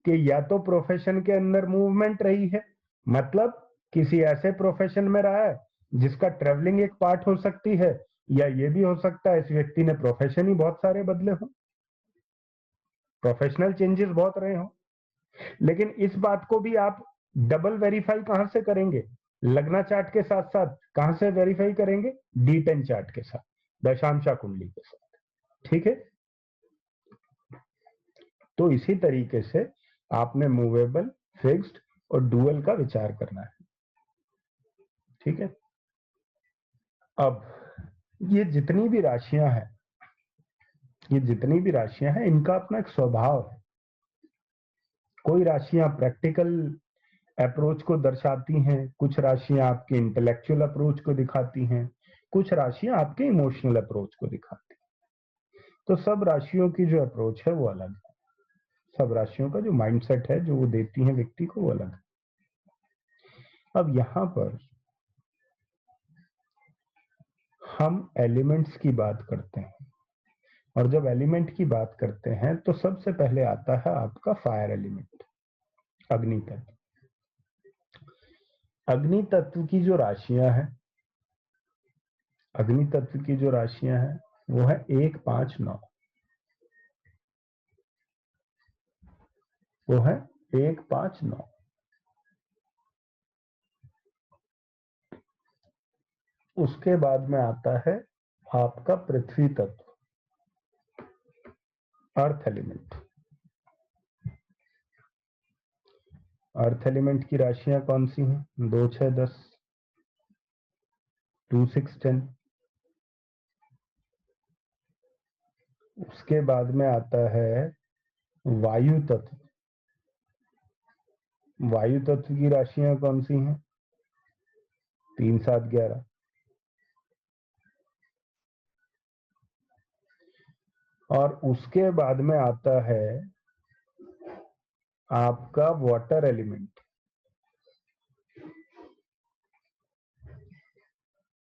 कि या तो प्रोफेशन के अंदर मूवमेंट रही है, मतलब किसी ऐसे प्रोफेशन में रहा है जिसका ट्रेवलिंग एक पार्ट हो सकती है, या ये भी हो सकता है इस व्यक्ति ने प्रोफेशन ही बहुत सारे बदले हो, प्रोफेशनल चेंजेस बहुत रहे हो। लेकिन इस बात को भी आप डबल वेरीफाई कहां से करेंगे? लग्ना चार्ट के साथ साथ कहां से वेरीफाई करेंगे? D10 चार्ट के साथ, दशांशा कुंडली के साथ, ठीक है? तो इसी तरीके से आपने मूवेबल, फिक्स्ड और डुअल का विचार करना है, ठीक है? अब ये जितनी भी राशियां हैं, ये जितनी भी राशियां हैं, इनका अपना एक स्वभाव है। कोई राशियां प्रैक्टिकल अप्रोच को दर्शाती हैं, कुछ राशियां आपके इंटेलेक्चुअल अप्रोच को दिखाती हैं, कुछ राशियां आपके इमोशनल अप्रोच को दिखाती हैं। तो सब राशियों की जो अप्रोच है वो अलग है, सब राशियों का जो माइंडसेट है जो वो देती हैं व्यक्ति को वो अलग है। अब यहां पर हम एलिमेंट्स की बात करते हैं, और जब एलिमेंट की बात करते हैं तो सबसे पहले आता है आपका फायर एलिमेंट, अग्नि तत्व। अग्नि तत्व की जो राशियां हैं, अग्नि तत्व की जो राशियां हैं वो है 1 5 9, वो है 1 5 9। उसके बाद में आता है आपका पृथ्वी तत्व, अर्थ एलिमेंट। अर्थ एलिमेंट की राशियां कौन सी हैं? 2 6 10, 2 6 10। उसके बाद में आता है वायु तत्व। वायु तत्व की राशियां कौन सी हैं? 3 7 11। और उसके बाद में आता है आपका वाटर एलिमेंट।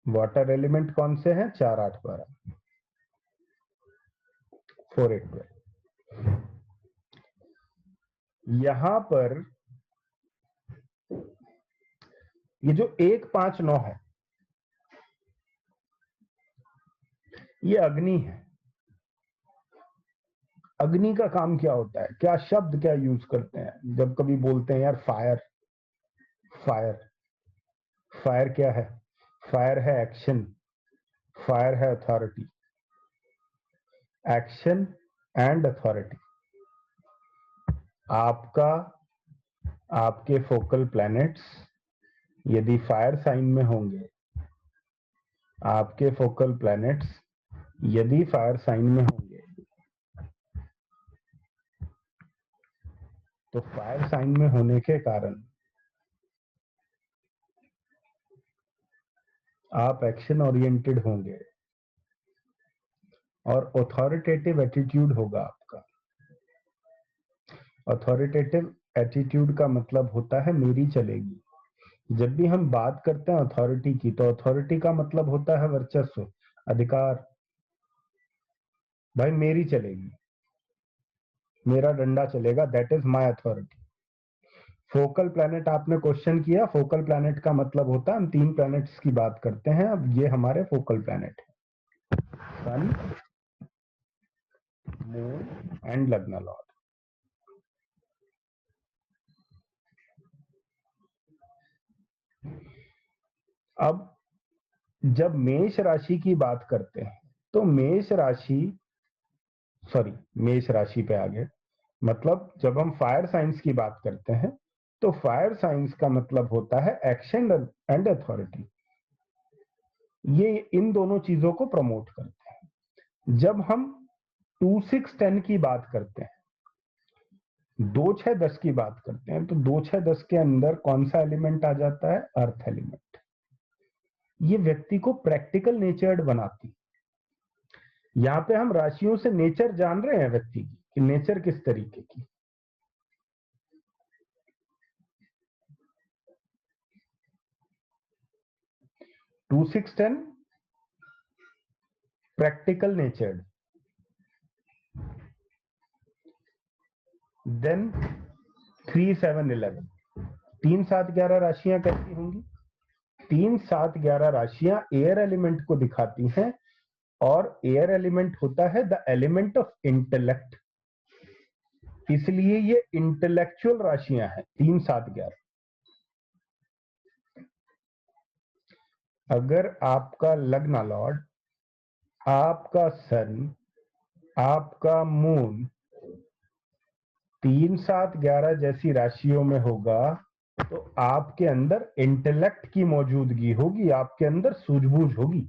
वाटर एलिमेंट कौन से हैं? 4, 8, 12, 4, 8, 12। यहां पर ये जो 1, 5, 9 है, ये अग्नि है। अग्नि का काम क्या होता है? क्या शब्द क्या यूज करते हैं जब कभी बोलते हैं यार फायर? फायर, फायर क्या है? फायर है एक्शन, फायर है अथॉरिटी। Action and authority. आपके फोकल प्लैनेट्स यदि फायर साइन में होंगे, आपके फोकल प्लैनेट्स यदि फायर साइन में होंगे, तो फायर साइन में होने के कारण आप एक्शन ओरिएंटेड होंगे और अथॉरिटेटिव एटीट्यूड होगा आपका। अथॉरिटेटिव एटीट्यूड का मतलब होता है मेरी चलेगी। जब भी हम बात करते हैं अथॉरिटी की, तो अथॉरिटी का मतलब होता है वर्चस्व, अधिकार। भाई मेरी चलेगी, मेरा डंडा चलेगा, that is my authority. Focal planet आपने क्वेश्चन किया, फोकल प्लैनेट का मतलब होता है हम 3 प्लैनेट्स की बात करते हैं। अब ये हमारे फोकल प्लैनेट है, सन, मून एंड लग्ना लॉर्ड। अब जब मेष राशि की बात करते हैं तो मेष राशि पे आगे, मतलब जब हम फायर साइंस की बात करते हैं तो फायर साइंस का मतलब होता है एक्शन एंड अथॉरिटी। ये इन दोनों चीजों को प्रमोट करते हैं। जब हम 2, 6, 10 की बात करते हैं, 2, 6, 10 की बात करते हैं, तो 2, 6, 10 के अंदर कौन सा एलिमेंट आ जाता है? Earth element. ये व्यक्ति को प्रैक्टिकल नेचर्ड बनाती। यहाँ पे हम राशियों से नेचर जान रहे हैं व्यक्ति की, कि नेचर किस तरीके की। To, 6, 10 practical नेचर्ड। देन 3, 7, 11, 3, 7, 11 राशियां कैसी होंगी? 3, 7, 11 राशियां एयर एलिमेंट को दिखाती हैं, और एयर एलिमेंट होता है द एलिमेंट ऑफ इंटेलेक्ट, इसलिए ये इंटेलेक्चुअल राशियां हैं 3, 7, 11। अगर आपका लग्ना लॉर्ड, आपका सन, आपका मून 3, 7, 11 जैसी राशियों में होगा, तो आपके अंदर इंटेलेक्ट की मौजूदगी होगी, आपके अंदर सूझबूझ होगी।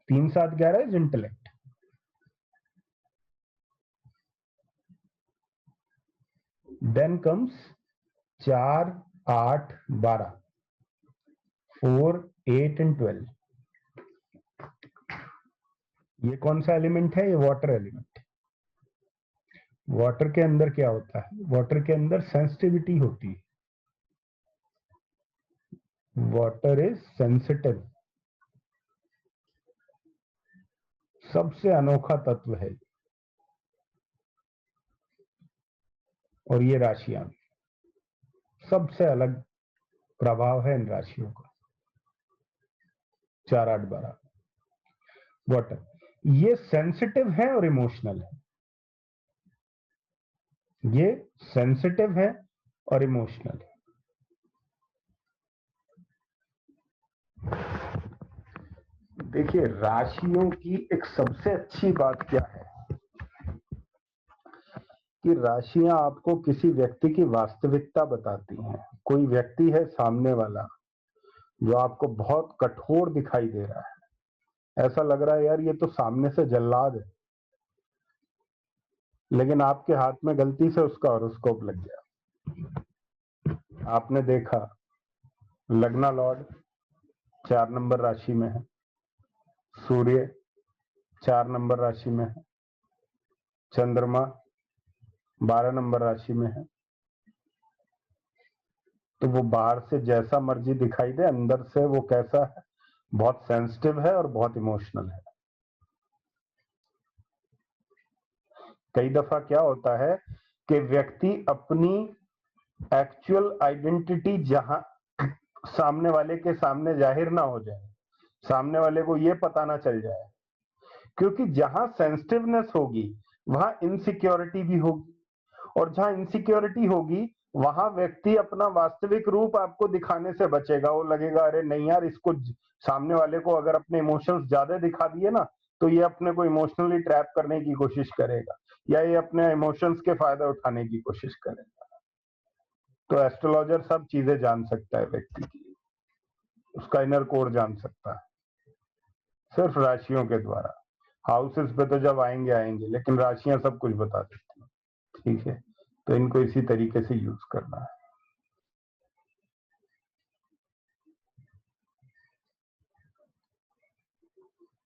3, 7, 11 is intellect. Then comes 4, 8, 12, 4, 8 and 12। ये कौन सा एलिमेंट है? ये वाटर एलिमेंट। वाटर के अंदर क्या होता है? वाटर के अंदर सेंसिटिविटी होती है। वाटर इज सेंसिटिव, सबसे अनोखा तत्व है। और ये राशियां, सबसे अलग प्रभाव है इन राशियों का। 4, 8, 12 वाटर, ये सेंसिटिव है और इमोशनल है। ये सेंसिटिव है और इमोशनल है। देखिए, राशियों की एक सबसे अच्छी बात क्या है कि राशियां आपको किसी व्यक्ति की वास्तविकता बताती हैं। कोई व्यक्ति है सामने वाला जो आपको बहुत कठोर दिखाई दे रहा है, ऐसा लग रहा है यार ये तो सामने से जल्लाद है, लेकिन आपके हाथ में गलती से उसका हॉरोस्कोप लग गया। आपने देखा लग्ना लॉर्ड 4 नंबर राशि में है, सूर्य 4 नंबर राशि में है, चंद्रमा 12 नंबर राशि में है। तो वो बाहर से जैसा मर्जी दिखाई दे, अंदर से वो कैसा है, बहुत सेंसिटिव है और बहुत इमोशनल है। कई दफा क्या होता है कि व्यक्ति अपनी एक्चुअल आइडेंटिटी जहां सामने वाले के सामने जाहिर ना हो जाए, सामने वाले को ये पता ना चल जाए, क्योंकि जहां सेंसिटिवनेस होगी वहां इनसिक्योरिटी भी होगी, और जहां इनसिक्योरिटी होगी वहां व्यक्ति अपना वास्तविक रूप आपको दिखाने से बचेगा। वो लगेगा अरे नहीं यार, इसको सामने वाले को अगर अपने इमोशंस ज्यादा दिखा दिए ना तो ये अपने को इमोशनली ट्रैप करने की कोशिश करेगा, या ये अपने इमोशंस के फायदा उठाने की कोशिश करेगा। तो एस्ट्रोलॉजर सब चीजें जान सकता है व्यक्ति की, उसका इनर कोर जान सकता है सिर्फ राशियों के द्वारा। हाउसेस पे तो जब आएंगे आएंगे, लेकिन राशियां सब कुछ बता देती हैं। ठीक है, तो इनको इसी तरीके से यूज करना है।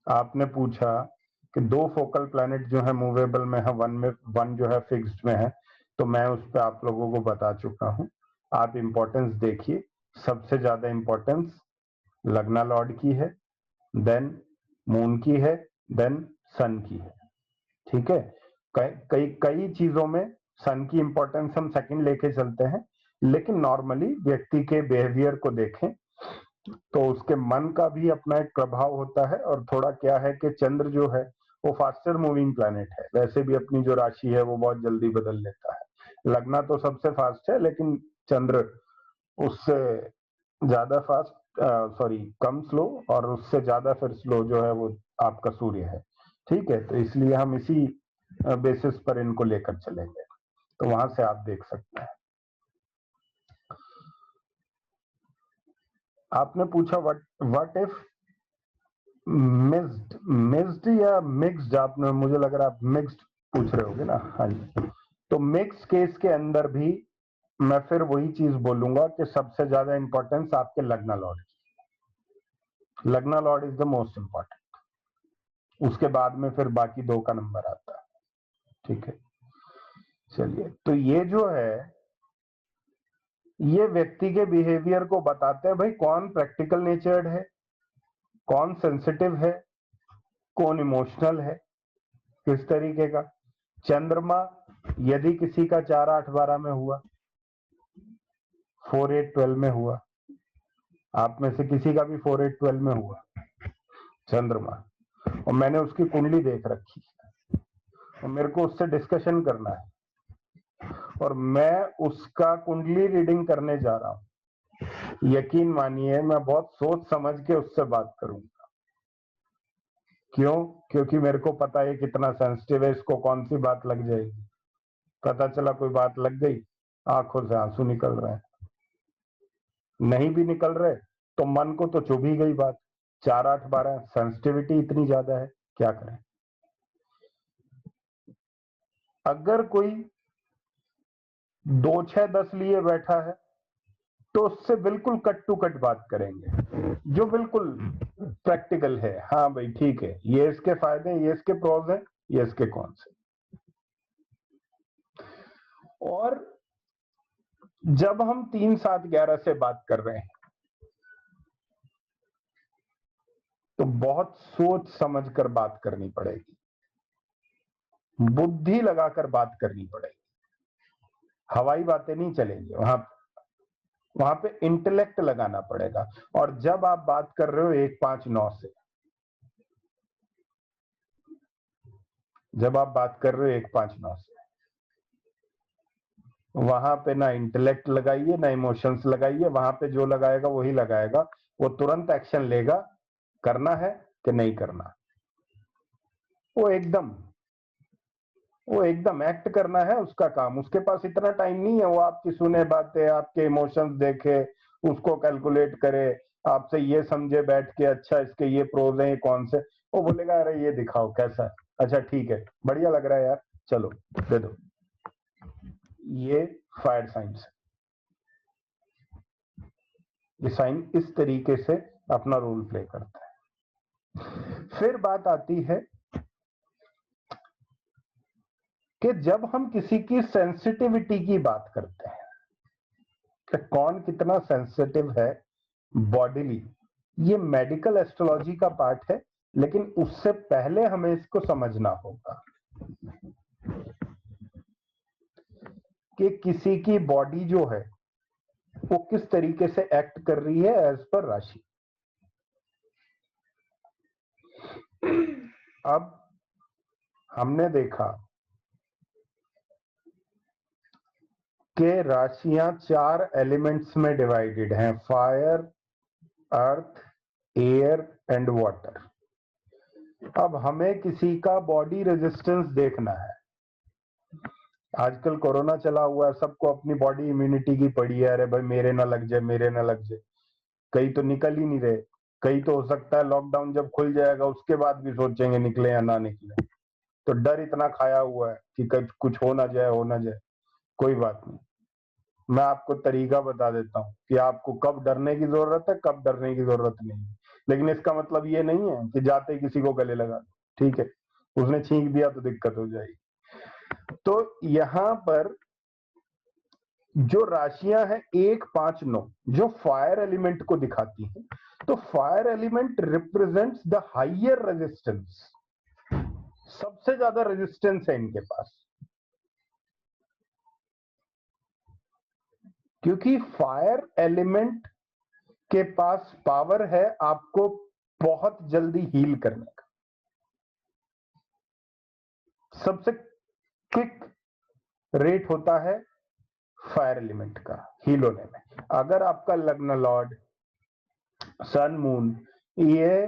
आपने पूछा कि 2 फोकल प्लैनेट जो है मूवेबल में है, वन जो है फिक्स्ड में है, तो मैं उस पर आप लोगों को बता चुका हूं। आप इंपॉर्टेंस देखिए, सबसे ज्यादा इंपॉर्टेंस लग्ना लॉर्ड की है, देन मून की है, देन सन की है। ठीक है, कई कई चीजों में सन की इंपॉर्टेंस हम सेकंड लेके चलते हैं, लेकिन नॉर्मली व्यक्ति के बिहेवियर को देखें तो उसके मन का भी अपना एक प्रभाव होता है। और थोड़ा क्या है कि चंद्र जो है वो फास्टर मूविंग प्लैनेट है, वैसे भी अपनी जो राशि है वो बहुत जल्दी बदल लेता है। लगना तो सबसे फास्ट है, लेकिन चंद्र उससे ज्यादा फास्ट, सॉरी कम स्लो, और उससे ज्यादा फिर स्लो जो है वो आपका सूर्य है। ठीक है, तो इसलिए हम इसी बेसिस पर इनको लेकर चलेंगे, तो वहां से आप देख सकते हैं। आपने पूछा व्हाट इफ मिक्स्ड या मिक्स्ड, आपने, मुझे लग रहा है आप मिक्स्ड पूछ रहे होगे ना। हाँ जी, तो मिक्स केस के अंदर भी मैं फिर वही चीज बोलूंगा कि सबसे ज्यादा इंपॉर्टेंस आपके लग्ना लॉर्ड की। लग्ना Lord is the most important, उसके बाद में फिर बाकी 2 का नंबर आता है। ठीक है, चलिए, तो ये जो है ये व्यक्ति के बिहेवियर को बताते हैं भाई, कौन प्रैक्टिकल नेचर्ड है, कौन सेंसिटिव है, कौन इमोशनल है, किस तरीके का। चंद्रमा यदि किसी का 4, 8, 12 में हुआ, 4, 8, 12 में हुआ, आप में से किसी का भी 4, 8, 12 में हुआ चंद्रमा, और मैंने उसकी कुंडली देख रखी और मेरे को उससे डिस्कशन करना है, और मैं उसका कुंडली रीडिंग करने जा रहा हूं, यकीन मानिए मैं बहुत सोच समझ के उससे बात करूंगा। क्यों? क्योंकि मेरे को पता है कितना सेंसिटिव है, इसको कौन सी बात लग जाएगी। पता चला कोई बात लग गई, आंखों से आंसू निकल रहे हैं, नहीं भी निकल रहे तो मन को तो चुभ ही गई बात। 4, 8, 12 सेंसिटिविटी इतनी ज्यादा है, क्या करें। अगर कोई 2, 6, 10 लिए बैठा है तो उससे बिल्कुल कट टू कट बात करेंगे, जो बिल्कुल प्रैक्टिकल है। हाँ भाई ठीक है, ये इसके फायदे, ये इसके प्रोज है, ये इसके कॉन्स है। और जब हम 3, 7, 11 से बात कर रहे हैं तो बहुत सोच समझ कर बात करनी पड़ेगी, बुद्धि लगाकर बात करनी पड़ेगी, हवाई बातें नहीं चलेंगी। वहां पे इंटेलेक्ट लगाना पड़ेगा। और जब आप बात कर रहे हो 1, 5, 9 से, जब आप बात कर रहे हो 1, 5, 9 से, वहां पे ना इंटेलेक्ट लगाइए ना इमोशंस लगाइए, वहां पे जो लगाएगा वही लगाएगा, वो तुरंत एक्शन लेगा, करना है कि नहीं करना। वो एकदम एक्ट करना है उसका काम। उसके पास इतना टाइम नहीं है वो आपकी सुने बातें, आपके इमोशंस देखे, उसको कैलकुलेट करे, आपसे ये समझे बैठ के अच्छा इसके ये प्रोज हैं, ये कौन से। वो बोलेगा अरे ये दिखाओ कैसा है, अच्छा ठीक है बढ़िया लग रहा है यार, चलो दे दो। ये फायर साइंस है, ये साइन इस तरीके से अपना रोल प्ले करता है। फिर बात आती है कि जब हम किसी की सेंसिटिविटी की बात करते हैं कि कौन कितना सेंसिटिव है बॉडीली, ये मेडिकल एस्ट्रोलॉजी का पार्ट है, लेकिन उससे पहले हमें इसको समझना होगा कि किसी की बॉडी जो है वो किस तरीके से एक्ट कर रही है एज पर राशि। अब हमने देखा कि राशियां 4 एलिमेंट्स में डिवाइडेड हैं, fire, earth, air and water. अब हमें किसी का बॉडी रेजिस्टेंस देखना है। आजकल कोरोना चला हुआ है, सबको अपनी बॉडी इम्यूनिटी की पड़ी है, अरे भाई मेरे ना लग जाए, मेरे ना लग जाए। कई तो निकल ही नहीं रहे, कई तो हो सकता है लॉकडाउन जब खुल जाएगा उसके बाद भी सोचेंगे निकले या ना निकले। तो डर इतना खाया हुआ है कि कभी कुछ हो ना जाए, हो ना जाए। कोई बात नहीं, मैं आपको तरीका बता देता हूँ कि आपको कब डरने की जरूरत है, कब डरने की जरूरत नहीं है। लेकिन इसका मतलब ये नहीं है कि जाते ही किसी को गले लगा, ठीक है, उसने छींक दिया तो दिक्कत हो जाएगी। तो यहां पर जो राशियां हैं 1, 5, 9 जो फायर एलिमेंट को दिखाती हैं, तो fire element represents the higher resistance, सबसे ज्यादा रेजिस्टेंस है इनके पास, क्योंकि फायर एलिमेंट के पास पावर है आपको बहुत जल्दी हील करने का। सबसे क्विक रेट होता है फायर एलिमेंट का हील होने में। अगर आपका लग्न लॉर्ड, सन, मून ये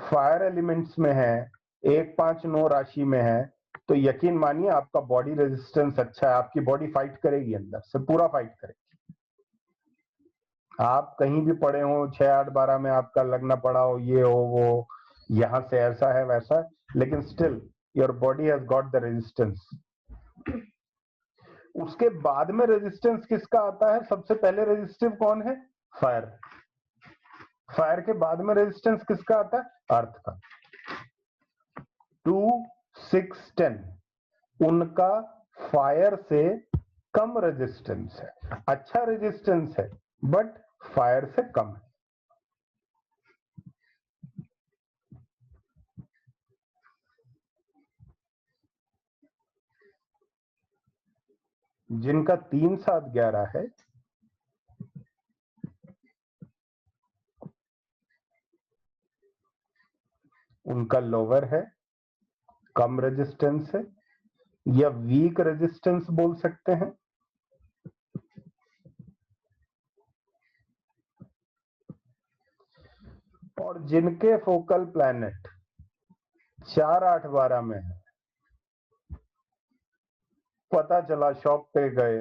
फायर एलिमेंट्स में है, 1, 5, 9 राशि में है, तो यकीन मानिए आपका बॉडी रेजिस्टेंस अच्छा है, आपकी बॉडी फाइट करेगी, अंदर से पूरा फाइट करेगी। आप कहीं भी पड़े हो, 6, 8, 12 में आपका लग्न पड़ा हो, ये हो वो, यहां से ऐसा है वैसा है, लेकिन still your body has got the resistance. उसके बाद में रेजिस्टेंस किसका आता है? सबसे पहले रेजिस्टिव कौन है? फायर। फायर के बाद में रेजिस्टेंस किसका आता है? अर्थ का। 2, 6, 10 उनका फायर से कम रेजिस्टेंस है, अच्छा रेजिस्टेंस है बट फायर से कम है। जिनका 3, 7, 11 है उनका लोअर है, कम रेजिस्टेंस है, या वीक रेजिस्टेंस बोल सकते हैं। और जिनके फोकल प्लैनेट 4, 8, 12 में है, पता चला शॉप पे गए,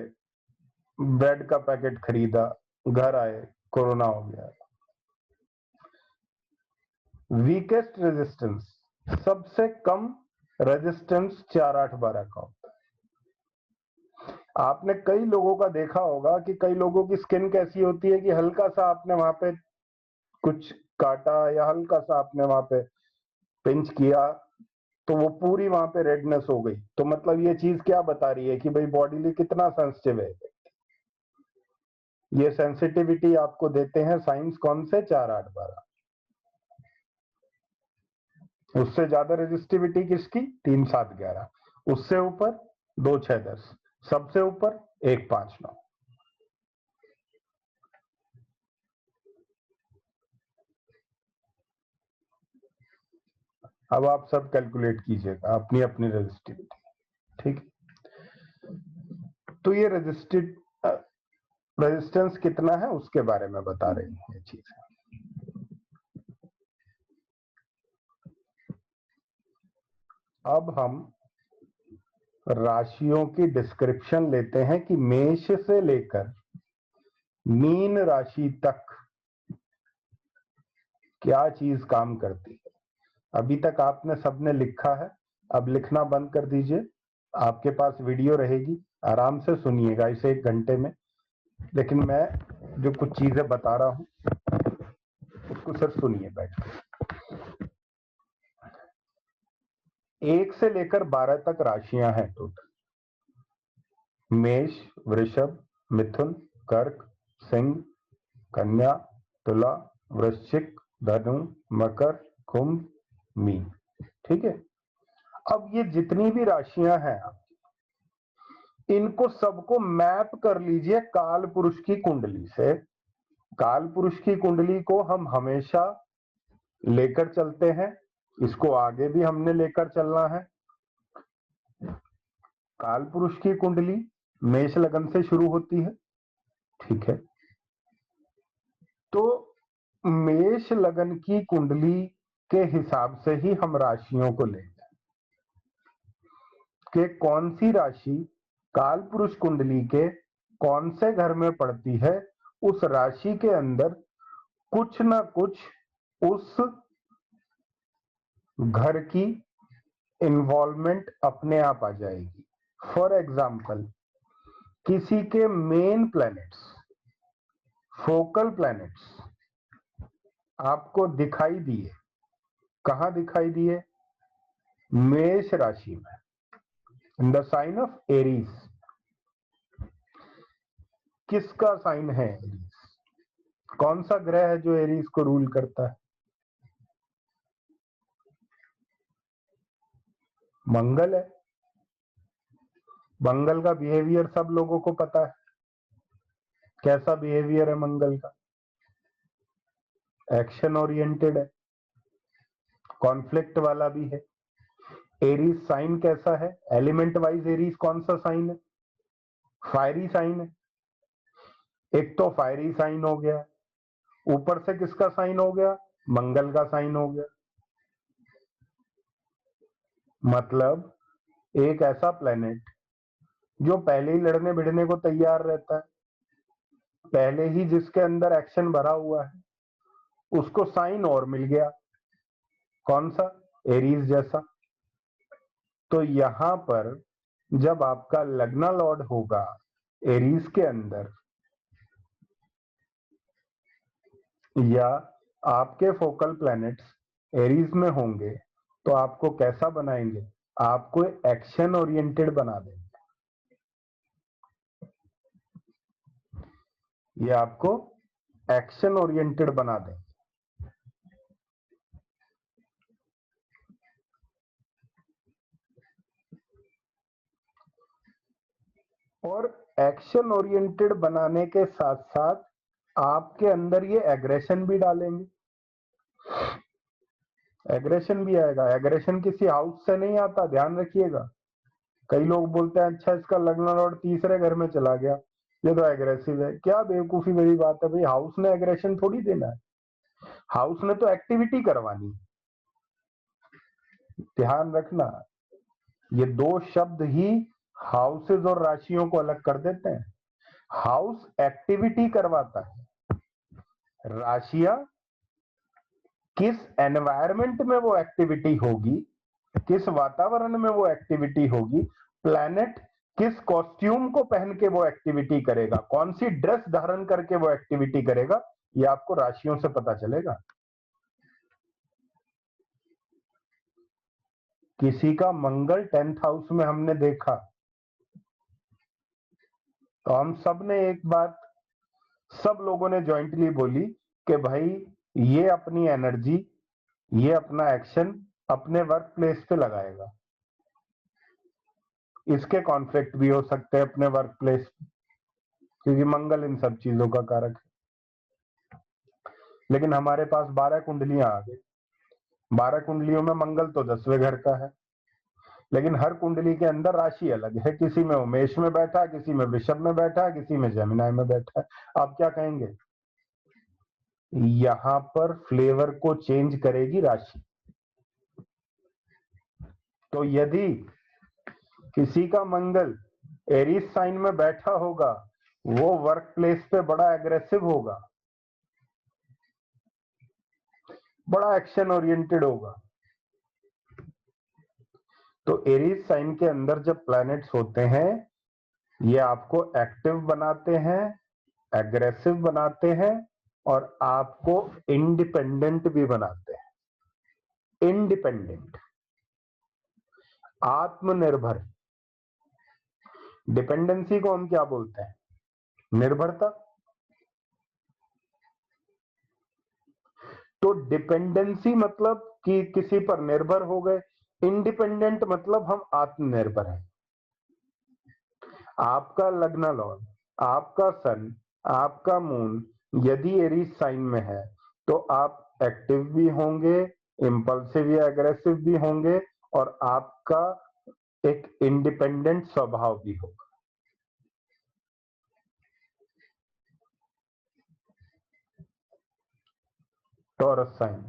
ब्रेड का पैकेट खरीदा, घर आए, कोरोना हो गया। वीकेस्ट रेजिस्टेंस, सबसे कम रेजिस्टेंस 4, 8, 12 का होता है। आपने कई लोगों का देखा होगा कि कई लोगों की स्किन कैसी होती है कि हल्का सा आपने वहां पे कुछ काटा या हल्का सा आपने वहां पे पिंच किया तो वो पूरी वहां पे रेडनेस हो गई। तो मतलब ये चीज क्या बता रही है कि भाई बॉडी कितना सेंसिटिव है। ये सेंसिटिविटी आपको देते हैं साइंस कौन से? 4, 8, 12। उससे ज्यादा रेजिस्टिविटी किसकी? 3, 7, 11। उससे ऊपर 2, 6, 10। सबसे ऊपर 1, 5, 9। अब आप सब कैलकुलेट कीजिएगा अपनी अपनी रेजिस्टिविटी, ठीक। तो ये रेजिस्टेंस कितना है उसके बारे में बता रही है ये चीज। अब हम राशियों की डिस्क्रिप्शन लेते हैं कि मेष से लेकर मीन राशि तक क्या चीज काम करती है। अभी तक आपने सबने लिखा है, अब लिखना बंद कर दीजिए। आपके पास वीडियो रहेगी, आराम से सुनिएगा इसे 1 घंटे में। लेकिन मैं जो कुछ चीजें बता रहा हूं उसको सिर्फ सुनिए बैठ के। 1 से लेकर 12 तक राशियां हैं टोटल। मेष, वृषभ, मिथुन, कर्क, सिंह, कन्या, तुला, वृश्चिक, धनु, मकर, कुंभ, मीन। ठीक है। अब ये जितनी भी राशियां हैं इनको सबको मैप कर लीजिए काल पुरुष की कुंडली से। काल पुरुष की कुंडली को हम हमेशा लेकर चलते हैं, इसको आगे भी हमने लेकर चलना है। काल पुरुष की कुंडली मेष लगन से शुरू होती है। ठीक है। तो मेष लगन की कुंडली के हिसाब से ही हम राशियों को लेंगे कि कौन सी राशि काल पुरुष कुंडली के कौन से घर में पड़ती है। उस राशि के अंदर कुछ ना कुछ उस घर की इन्वॉल्वमेंट अपने आप आ जाएगी। फॉर एग्जाम्पल, किसी के मेन प्लैनेट्स, फोकल प्लैनेट्स आपको दिखाई दिए, कहां दिखाई दिए? मेष राशि में, in the sign of Aries. किसका साइन है एरीज? कौन सा ग्रह है जो एरीज को रूल करता है? मंगल है। मंगल का बिहेवियर सब लोगों को पता है। कैसा बिहेवियर है मंगल का? एक्शन ओरिएंटेड है, कॉन्फ्लिक्ट वाला भी है। एरीज साइन कैसा है? एलिमेंट वाइज एरीज कौन सा साइन है? फायरी साइन है। एक तो फायरी साइन हो गया, ऊपर से किसका साइन हो गया? मंगल का साइन हो गया। मतलब एक ऐसा प्लेनेट जो पहले ही लड़ने भिड़ने को तैयार रहता है, पहले ही जिसके अंदर एक्शन भरा हुआ है, उसको साइन और मिल गया। कौन सा? एरीज जैसा। तो यहां पर जब आपका लग्न लॉर्ड होगा एरीज के अंदर, या आपके फोकल प्लैनेट्स एरीज में होंगे, तो आपको कैसा बनाएंगे? आपको एक्शन ओरिएंटेड बना देंगे। ये आपको एक्शन ओरिएंटेड बना देंगे। और एक्शन ओरिएंटेड बनाने के साथ साथ आपके अंदर ये एग्रेशन भी डालेंगे। एग्रेशन भी आएगा। एग्रेशन किसी हाउस से नहीं आता, ध्यान रखिएगा। कई लोग बोलते हैं अच्छा इसका लग्न लॉर्ड तीसरे घर में चला गया, ये तो एग्रेसिव है। क्या बेवकूफी भरी बात है भाई, हाउस ने एग्रेशन थोड़ी देना है, हाउस ने तो एक्टिविटी करवानी। ध्यान रखना, ये दो शब्द ही हाउसेज और राशियों को अलग कर देते हैं। हाउस एक्टिविटी करवाता है, राशियां किस एनवायरमेंट में वो एक्टिविटी होगी, किस वातावरण में वो एक्टिविटी होगी, प्लैनेट किस कॉस्ट्यूम को पहन के वो एक्टिविटी करेगा, कौन सी ड्रेस धारण करके वो एक्टिविटी करेगा, ये आपको राशियों से पता चलेगा। किसी का मंगल 10th हाउस में हमने देखा, तो हम सब ने एक बात सब लोगों ने जॉइंटली बोली कि भाई ये अपनी एनर्जी, ये अपना एक्शन अपने वर्क प्लेस पे लगाएगा। इसके कॉन्फ्लिक्ट भी हो सकते हैं अपने वर्क प्लेस, क्योंकि मंगल इन सब चीजों का कारक है। लेकिन हमारे पास 12 कुंडलियां आ गई। 12 कुंडलियों में मंगल तो 10वें घर का है, लेकिन हर कुंडली के अंदर राशि अलग है। किसी में वो मेष में बैठा, किसी में वृषभ में बैठा, किसी में जेमिनी में बैठा है। आप क्या कहेंगे? यहां पर फ्लेवर को चेंज करेगी राशि। तो यदि किसी का मंगल एरीज साइन में बैठा होगा, वो वर्क प्लेस पे बड़ा एग्रेसिव होगा, बड़ा एक्शन ओरिएंटेड होगा। तो एरीज साइन के अंदर जब प्लैनेट्स होते हैं, ये आपको एक्टिव बनाते हैं, एग्रेसिव बनाते हैं, और आपको इंडिपेंडेंट भी बनाते हैं। इंडिपेंडेंट आत्मनिर्भर। डिपेंडेंसी को हम क्या बोलते हैं? निर्भरता। तो डिपेंडेंसी मतलब कि किसी पर निर्भर हो गए, इंडिपेंडेंट मतलब हम आत्मनिर्भर हैं। आपका लग्न लॉर्ड, आपका सन, आपका मून यदि एरीज साइन में है तो आप एक्टिव भी होंगे, इंपल्सिव या एग्रेसिव भी होंगे, और आपका एक इंडिपेंडेंट स्वभाव भी होगा। Taurus sign.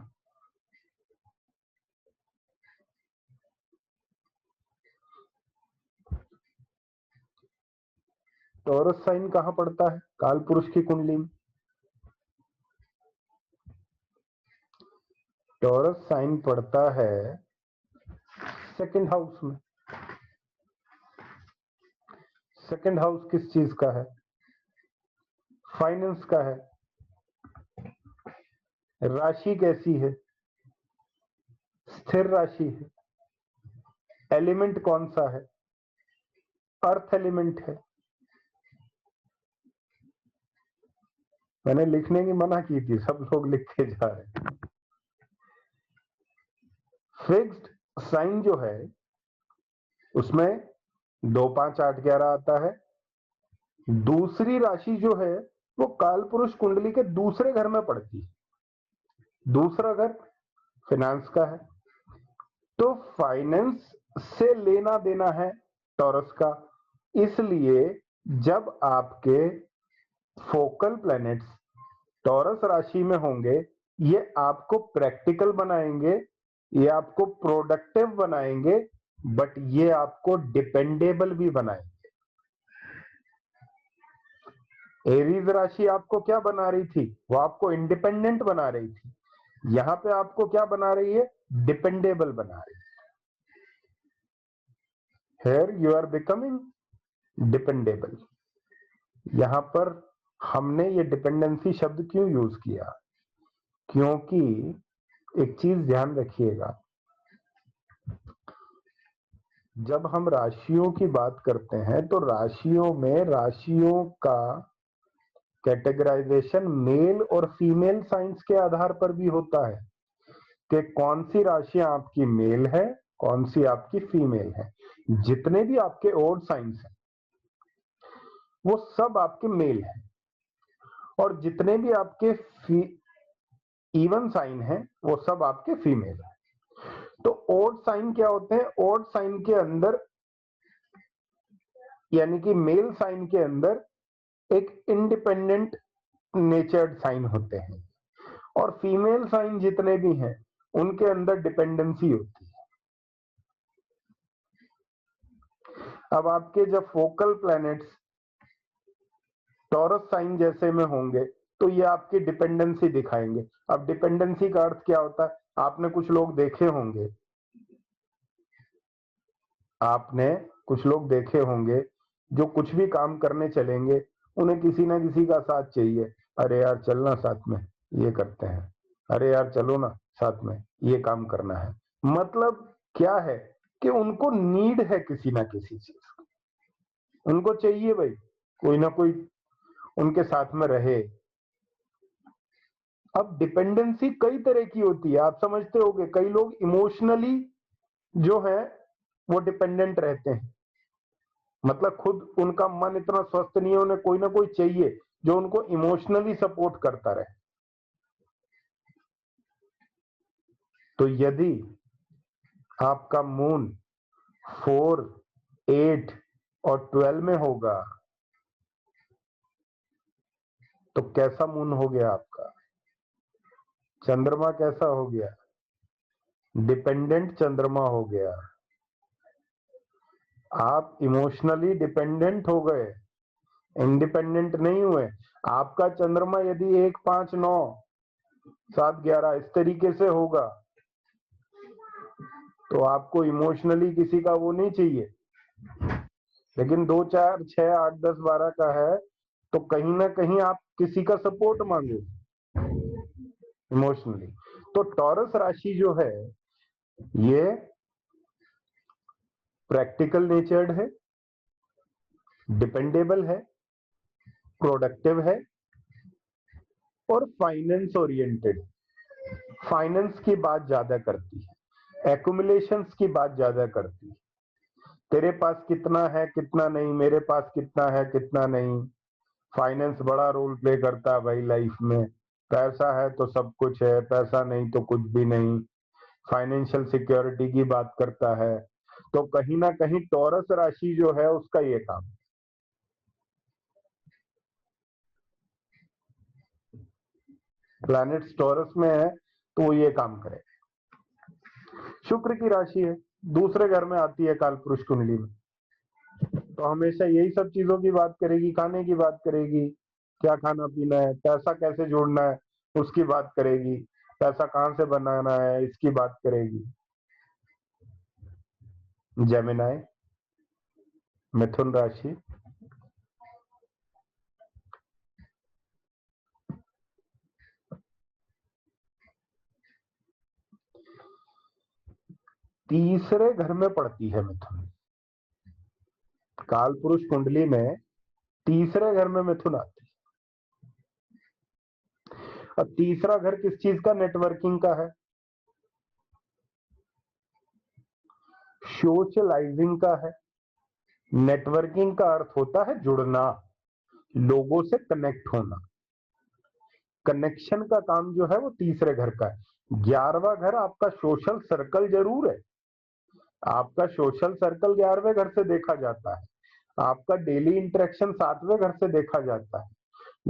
टॉरस साइन कहां पड़ता है काल पुरुष की कुंडली में? टॉरस साइन पड़ता है सेकंड हाउस में। सेकंड हाउस किस चीज का है? फाइनेंस का है। राशि कैसी है? स्थिर राशि है। एलिमेंट कौन सा है? अर्थ एलिमेंट है। मैंने लिखने की मना की थी, सब लोग लिखते जा रहे हैं। फिक्स्ड साइन जो है उसमें 2, 5, 8, 11 आता है। दूसरी राशि जो है वो कालपुरुष कुंडली के दूसरे घर में पड़ती है। दूसरा घर फाइनेंस का है, तो फाइनेंस से लेना देना है टॉरस का। इसलिए जब आपके फोकल प्लैनेट्स टॉरस राशि में होंगे, ये आपको प्रैक्टिकल बनाएंगे, ये आपको प्रोडक्टिव बनाएंगे, बट ये आपको डिपेंडेबल भी बनाएंगे। एरीज राशि आपको क्या बना रही थी? वो आपको इंडिपेंडेंट बना रही थी। यहां पे आपको क्या बना रही है? डिपेंडेबल बना रही है। Here you are becoming dependable। यहां पर हमने ये डिपेंडेंसी शब्द क्यों यूज किया? क्योंकि एक चीज ध्यान रखिएगा, जब हम राशियों की बात करते हैं तो राशियों में राशियों का कैटेगराइजेशन मेल और फीमेल साइंस के आधार पर भी होता है कि कौन सी राशियां आपकी मेल है, कौन सी आपकी फीमेल है। जितने भी आपके ओड साइंस हैं वो सब आपके मेल हैं, और जितने भी आपके इवन साइन हैं वो सब आपके फीमेल हैं। तो ओड साइन क्या होते हैं? ओड साइन के अंदर यानी कि मेल साइन के अंदर एक इंडिपेंडेंट नेचर्ड साइन होते हैं, और फीमेल साइन जितने भी हैं उनके अंदर डिपेंडेंसी होती है। अब आपके जब फोकल प्लैनेट्स टॉरस साइन जैसे में होंगे तो ये आपकी डिपेंडेंसी दिखाएंगे। अब डिपेंडेंसी का अर्थ क्या होता है? आपने कुछ लोग देखे होंगे, जो कुछ भी काम करने चलेंगे उन्हें किसी ना किसी का साथ चाहिए। अरे यार चलना साथ में, ये करते हैं। अरे यार चलो ना साथ में, ये काम करना है। मतलब क्या है कि उनको नीड है किसी ना किसी चीज की, उनको चाहिए भाई कोई ना कोई उनके साथ में रहे। अब डिपेंडेंसी कई तरह की होती है, आप समझते होंगे। कई लोग इमोशनली जो है वो डिपेंडेंट रहते हैं, मतलब खुद उनका मन इतना स्वस्थ नहीं है, उन्हें कोई ना कोई चाहिए जो उनको इमोशनली सपोर्ट करता रहे। तो यदि आपका मून 4, 8 और 12 में होगा तो कैसा मून हो गया आपका? चंद्रमा कैसा हो गया? डिपेंडेंट चंद्रमा हो गया। आप इमोशनली डिपेंडेंट हो गए, इंडिपेंडेंट नहीं हुए। आपका चंद्रमा यदि 1, 5, 9, 7, 11 इस तरीके से होगा तो आपको इमोशनली किसी का वो नहीं चाहिए। लेकिन 2, 4, 6, 8, 10, 12 का है तो कहीं ना कहीं आप किसी का सपोर्ट मांगो इमोशनली। तो टॉरस राशि जो है ये प्रैक्टिकल नेचर्ड है, डिपेंडेबल है, प्रोडक्टिव है और फाइनेंस ओरिएंटेड। फाइनेंस की बात ज्यादा करती है, एक्युमुलेशंस की बात ज्यादा करती है। तेरे पास कितना है कितना नहीं, मेरे पास कितना है कितना नहीं। फाइनेंस बड़ा रोल प्ले करता है भाई लाइफ में। पैसा है तो सब कुछ है, पैसा नहीं तो कुछ भी नहीं। फाइनेंशियल सिक्योरिटी की बात करता है। तो कहीं ना कहीं टॉरस राशि जो है उसका ये काम, प्लैनेट्स टॉरस में है तो वो ये काम करे। शुक्र की राशि है, दूसरे घर में आती है काल पुरुष कुंडली में, तो हमेशा यही सब चीजों की बात करेगी, खाने की बात करेगी, क्या खाना पीना है, पैसा कैसे जोड़ना है उसकी बात करेगी, पैसा कहां से बनाना है इसकी बात करेगी। जेमिनाई, मिथुन राशि, तीसरे घर में पड़ती है मिथुन। काल पुरुष कुंडली में तीसरे घर में मिथुन आती है। अब तीसरा घर किस चीज का, नेटवर्किंग का है, सोशलाइजिंग का है। नेटवर्किंग का अर्थ होता है जुड़ना, लोगों से कनेक्ट होना। कनेक्शन का काम जो है वो तीसरे घर का है। 11वां घर आपका सोशल सर्कल जरूर है, आपका सोशल सर्कल 11वें घर से देखा जाता है, आपका डेली इंटरेक्शन 7वें घर से देखा जाता है।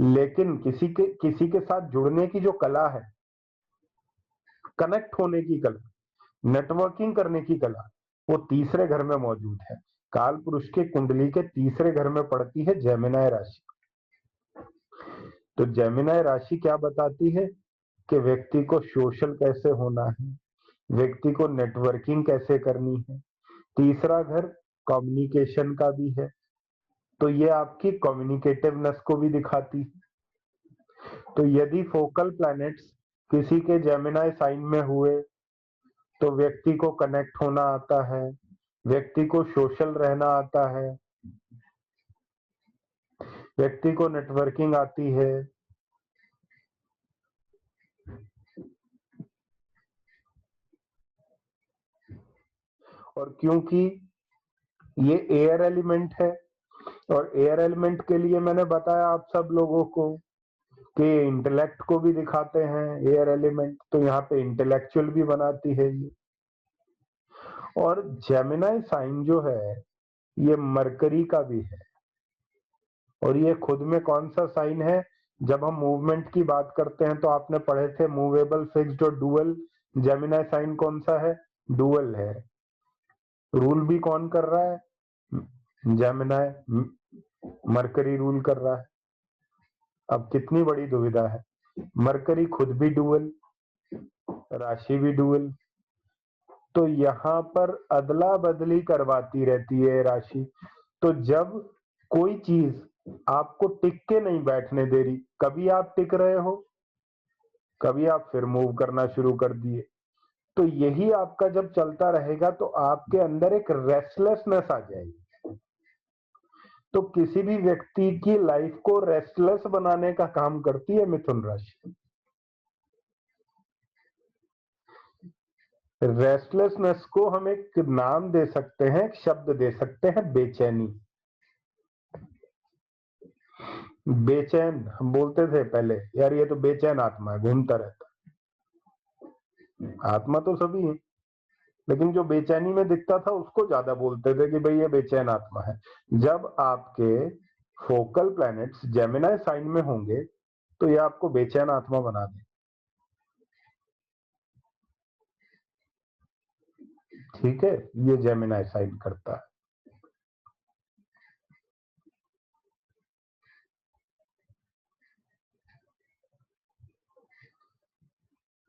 लेकिन किसी के साथ जुड़ने की जो कला है, कनेक्ट होने की कला, नेटवर्किंग करने की कला, वो तीसरे घर में मौजूद है। काल पुरुष के कुंडली के तीसरे घर में पड़ती है जेमिनाई राशि। तो जेमिनाई राशि क्या बताती है कि व्यक्ति को सोशल कैसे होना है, व्यक्ति को नेटवर्किंग कैसे करनी है। तीसरा घर कम्युनिकेशन का भी है, तो ये आपकी कम्युनिकेटिवनेस को भी दिखाती है। तो यदि फोकल प्लैनेट्स किसी के जेमिनाई साइन में हुए तो व्यक्ति को कनेक्ट होना आता है, व्यक्ति को सोशल रहना आता है, व्यक्ति को नेटवर्किंग आती है। और क्योंकि ये एयर एलिमेंट है, और एयर एलिमेंट के लिए मैंने बताया आप सब लोगों को कि इंटेलेक्ट को भी दिखाते हैं एयर एलिमेंट, तो यहाँ पे इंटेलेक्चुअल भी बनाती है ये। और जेमिनाई साइन जो है ये मरकरी का भी है, और ये खुद में कौन सा साइन है। जब हम मूवमेंट की बात करते हैं तो आपने पढ़े थे मूवेबल, फिक्स्ड और डुअल। जेमिनाई साइन कौन सा है, डुअल है। रूल भी कौन कर रहा है, जेमिनाई, मरकरी रूल कर रहा है। अब कितनी बड़ी दुविधा है, मरकरी खुद भी डुअल, राशि भी डुअल, तो यहाँ पर अदला बदली करवाती रहती है राशि। तो जब कोई चीज आपको टिक के नहीं बैठने दे रही, कभी आप टिक रहे हो, कभी आप फिर मूव करना शुरू कर दिए, तो यही आपका जब चलता रहेगा तो आपके अंदर एक रेस्टलेसनेस आ जाएगी। तो किसी भी व्यक्ति की लाइफ को रेस्टलेस बनाने का काम करती है मिथुन राशि। रेस्टलेसनेस को हम एक नाम दे सकते हैं, एक शब्द दे सकते हैं, बेचैनी। बेचैन हम बोलते थे पहले, यार ये तो बेचैन आत्मा है, घूमता रहता है। आत्मा तो सभी है, लेकिन जो बेचैनी में दिखता था उसको ज्यादा बोलते थे कि भाई ये बेचैन आत्मा है। जब आपके फोकल प्लैनेट्स जेमिनाई साइन में होंगे तो ये आपको बेचैन आत्मा बना दे। ठीक है, ये जेमिनाई साइन करता है।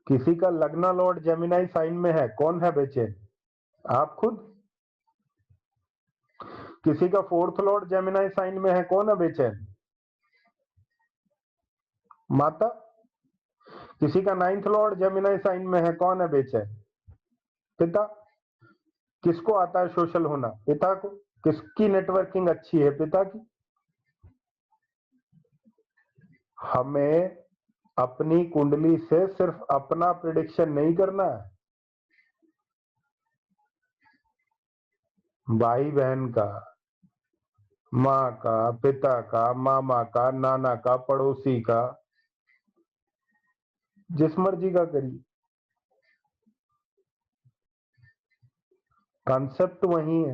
किसी का लग्ना लॉर्ड जेमिनाई साइन में है, कौन है बेचैन, आप खुद। किसी का फोर्थ लॉर्ड जेमिनाई साइन में है, कौन है बेचैन, माता। किसी का 9th लॉर्ड जेमिनाई साइन में है, कौन है बेचैन, पिता। किसको आता है सोशल होना? पिता को। किसकी नेटवर्किंग अच्छी है? पिता की। हमें अपनी कुंडली से सिर्फ अपना प्रिडिक्शन नहीं करना है, भाई बहन का, माँ का, पिता का, मामा का, नाना का, पड़ोसी का, जिस मर्जी का करिए, कॉन्सेप्ट वही है।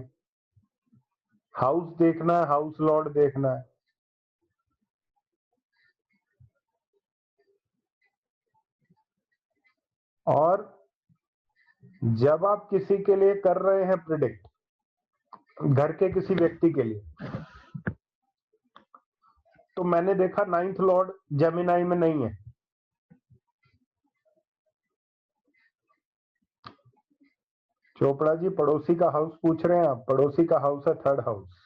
हाउस देखना है, हाउस लॉर्ड देखना है। और जब आप किसी के लिए कर रहे हैं प्रिडिक्ट, घर के किसी व्यक्ति के लिए, तो मैंने देखा 9th लॉर्ड जेमिनाई में नहीं है। चोपड़ा जी, पड़ोसी का हाउस पूछ रहे हैं आप? पड़ोसी का हाउस है 3rd हाउस।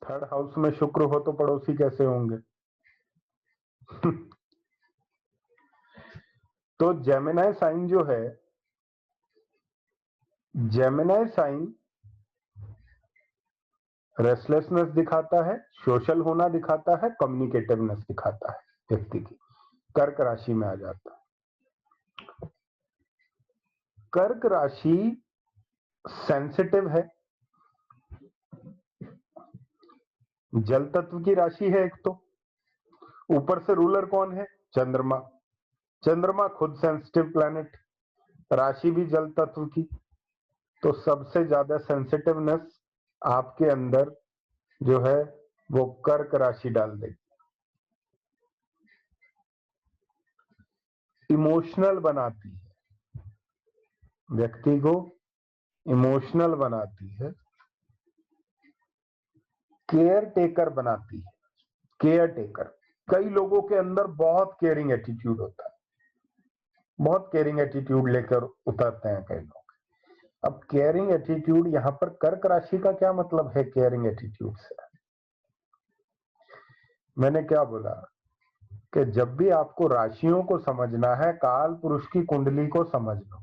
थर्ड हाउस में शुक्र हो तो पड़ोसी कैसे होंगे? तो जेमिनाई साइन जो है, जेमिनाई साइन रेस्टलेसनेस दिखाता है, सोशल होना दिखाता है, कम्युनिकेटिवनेस दिखाता है व्यक्ति की। कर्क राशि में आ जाता है। कर्क राशि सेंसिटिव है, जल तत्व की राशि है एक तो, ऊपर से रूलर कौन है? चंद्रमा। चंद्रमा खुद सेंसिटिव प्लैनेट, राशि भी जल तत्व की, तो सबसे ज्यादा सेंसिटिवनेस आपके अंदर जो है वो कर्क राशि डाल देगी। इमोशनल बनाती है, व्यक्ति को इमोशनल बनाती है, केयर टेकर बनाती है। केयर टेकर, कई लोगों के अंदर बहुत केयरिंग एटीट्यूड होता है, बहुत केयरिंग एटीट्यूड लेकर उतरते हैं कई लोग। अब केयरिंग एटीट्यूड, यहां पर कर्क राशि का क्या मतलब है केयरिंग एटीट्यूड से? मैंने क्या बोला कि जब भी आपको राशियों को समझना है, काल पुरुष की कुंडली को समझ लो।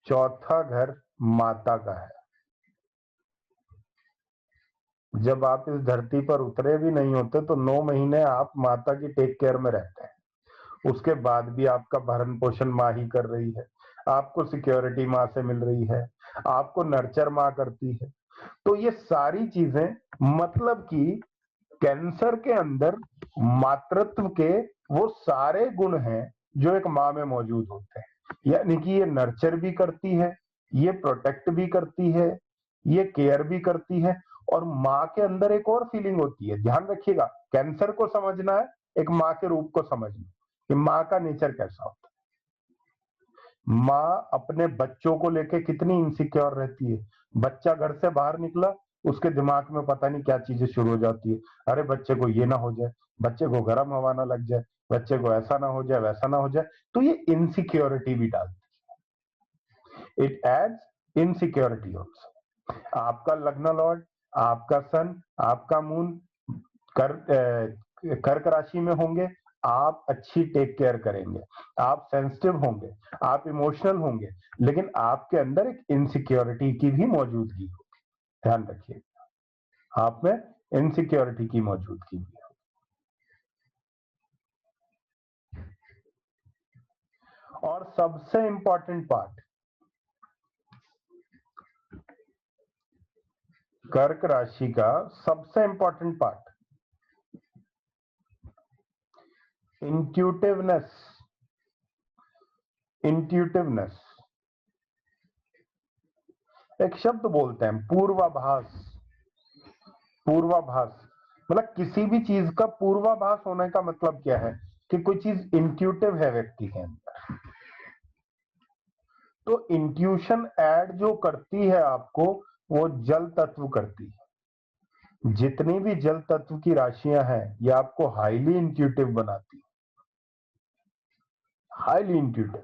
चौथा घर माता का है। जब आप इस धरती पर उतरे भी नहीं होते तो 9 महीने आप माता की टेक केयर में रहते हैं। उसके बाद भी आपका भरण पोषण माँ ही कर रही है, आपको सिक्योरिटी माँ से मिल रही है, आपको नर्चर माँ करती है। तो ये सारी चीजें, मतलब कि कैंसर के अंदर मातृत्व के वो सारे गुण हैं जो एक माँ में मौजूद होते हैं। यानी कि ये नर्चर भी करती है, ये प्रोटेक्ट भी करती है, ये केयर भी करती है। और माँ के अंदर एक और फीलिंग होती है, ध्यान रखिएगा, कैंसर को समझना है, एक माँ के रूप को समझना कि माँ का नेचर कैसा होता है। माँ अपने बच्चों को लेके कितनी इनसिक्योर रहती है। बच्चा घर से बाहर निकला, उसके दिमाग में पता नहीं क्या चीजें शुरू हो जाती है। अरे बच्चे को ये ना हो जाए, बच्चे को गर्म हवा ना लग जाए, बच्चे को ऐसा ना हो जाए, वैसा ना हो जाए। तो ये इनसिक्योरिटी भी डालती है, इट एड्स इनसिक्योरिटी ऑल्सो। आपका लग्न लॉर्ड, आपका सन, आपका मून कर्क राशि में होंगे, आप अच्छी टेक केयर करेंगे, आप सेंसिटिव होंगे, आप इमोशनल होंगे, लेकिन आपके अंदर एक इनसिक्योरिटी की भी मौजूदगी होगी। ध्यान रखिएगा, आप में इनसिक्योरिटी की मौजूदगी भी है। और सबसे इंपॉर्टेंट पार्ट, कर्क राशि का सबसे इंपॉर्टेंट पार्ट, इंट्यूटिवनेस। इंट्यूटिवनेस एक शब्द बोलते हैं, पूर्वाभास। पूर्वाभास मतलब किसी भी चीज का पूर्वाभास होने का मतलब क्या है? कि कोई चीज इंट्यूटिव है व्यक्ति के अंदर। तो इंट्यूशन ऐड जो करती है आपको, वो जल तत्व करती है। जितनी भी जल तत्व की राशियां हैं, ये आपको हाईली इंट्यूटिव बनाती है, हाईली इंट्यूटिव।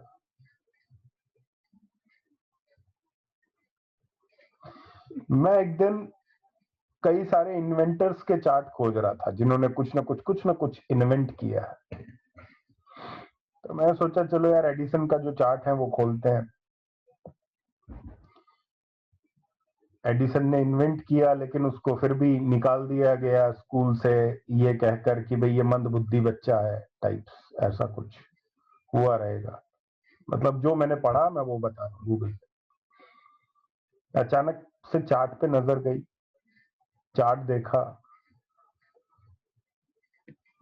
मैं एक दिन कई सारे इन्वेंटर्स के चार्ट खोज रहा था जिन्होंने कुछ ना कुछ इन्वेंट किया है। तो मैं सोचा चलो यार एडिसन का जो चार्ट है वो खोलते हैं। एडिसन ने इन्वेंट किया लेकिन उसको फिर भी निकाल दिया गया स्कूल से, ये कहकर कि भाई ये मंदबुद्धि बच्चा है टाइप्स, ऐसा कुछ हुआ रहेगा। मतलब जो मैंने पढ़ा मैं वो बता रहा हूँ गूगल पे। अचानक से चार्ट पे नजर गई, चार्ट देखा,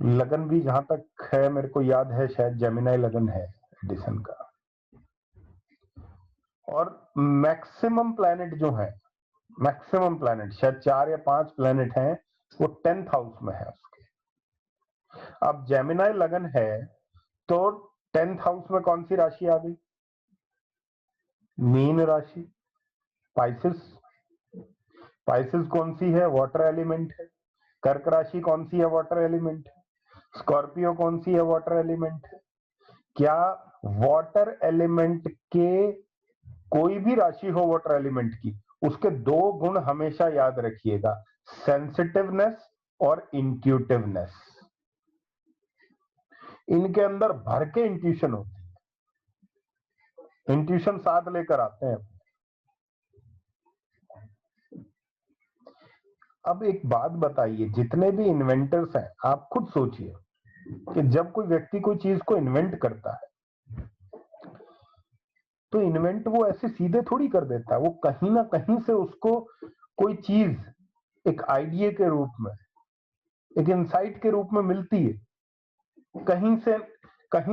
लगन भी जहां तक है मेरे को याद है शायद जेमिनाई लगन है एडिसन का, और मैक्सिमम प्लैनेट जो है, मैक्सिमम प्लैनेट शायद 4 या 5 प्लैनेट हैं, वो 10th हाउस में है उसके। अब जेमिनाई लगन है तो 10th हाउस में कौन सी राशि आ गई? मीन राशि, पाइसेस। पाइसेस कौन सी है? वाटर एलिमेंट है। कर्क राशि कौन सी है? वाटर एलिमेंट है। स्कॉर्पियो कौन सी है? वाटर एलिमेंट है। क्या वाटर एलिमेंट के कोई भी राशि हो वाटर एलिमेंट की, उसके 2 गुण हमेशा याद रखिएगा, सेंसिटिवनेस और इंट्यूटिवनेस। इनके अंदर भर के इंट्यूशन होती है, इंट्यूशन साथ लेकर आते हैं। अब एक बात बताइए, जितने भी इन्वेंटर्स हैं आप खुद सोचिए कि जब कोई व्यक्ति कोई चीज को इन्वेंट करता है तो इन्वेंट वो ऐसे सीधे थोड़ी कर देता है, वो कहीं ना कहीं से उसको कोई चीज एक आइडिया के रूप में, एक इंसाइट के रूप में मिलती है, कहीं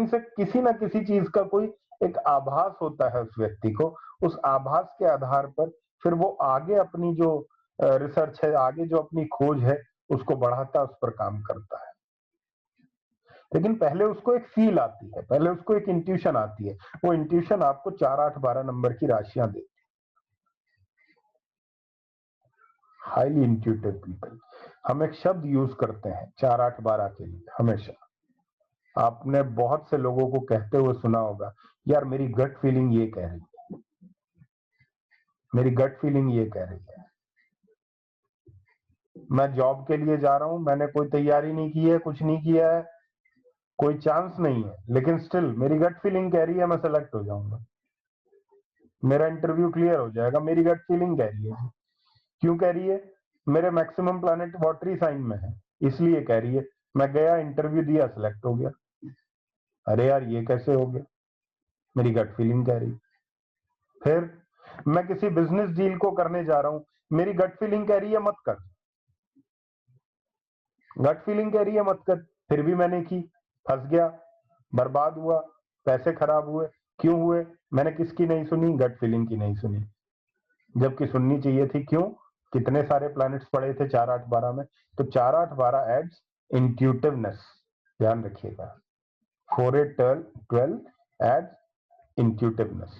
से किसी ना किसी चीज का कोई एक आभास होता है उस व्यक्ति को। उस आभास के आधार पर फिर वो आगे अपनी जो रिसर्च है, आगे जो अपनी खोज है उसको बढ़ाता, उस पर काम करता है। लेकिन पहले उसको एक फील आती है, पहले उसको एक इंट्यूशन आती है। वो इंट्यूशन आपको 4, 8, 12 नंबर की राशियां देती है। हाईली इंट्यूटिव पीपल, हम एक शब्द यूज करते हैं 4, 8, 12 के लिए हमेशा। आपने बहुत से लोगों को कहते हुए सुना होगा, यार मेरी गट फीलिंग ये कह रही है, मेरी गट फीलिंग ये कह रही है। मैं जॉब के लिए जा रहा हूं, मैंने कोई तैयारी नहीं की है, कुछ नहीं किया है, कोई चांस नहीं है, लेकिन स्टिल मेरी गट फीलिंग कह रही है मैं सेलेक्ट हो जाऊंगा, मेरा इंटरव्यू क्लियर हो जाएगा, मेरी गट फीलिंग कह रही है। क्यों कह रही है? मेरे मैक्सिमम प्लैनेट वाटरी साइन में है, इसलिए कह रही है। मैं गया, इंटरव्यू दिया, सिलेक्ट हो गया। अरे यार ये कैसे हो गया? मेरी गट फीलिंग कह रही। फिर मैं किसी बिजनेस डील को करने जा रहा हूं, मेरी गट फीलिंग कह रही है मत कर, गट फीलिंग कह रही है मत कर, फिर भी मैंने की, फंस गया, बर्बाद हुआ, पैसे खराब हुए। क्यों हुए? मैंने किसकी नहीं सुनी? गट फीलिंग की नहीं सुनी, जबकि सुननी चाहिए थी। क्यों? कितने सारे प्लैनेट्स पड़े थे 4, 8, 12 में, तो 4, 8, 12 एड्स इंट्यूटिवनेस, ध्यान रखिएगा। 4, 8, 12 एड्स इंट्यूटिवनेस।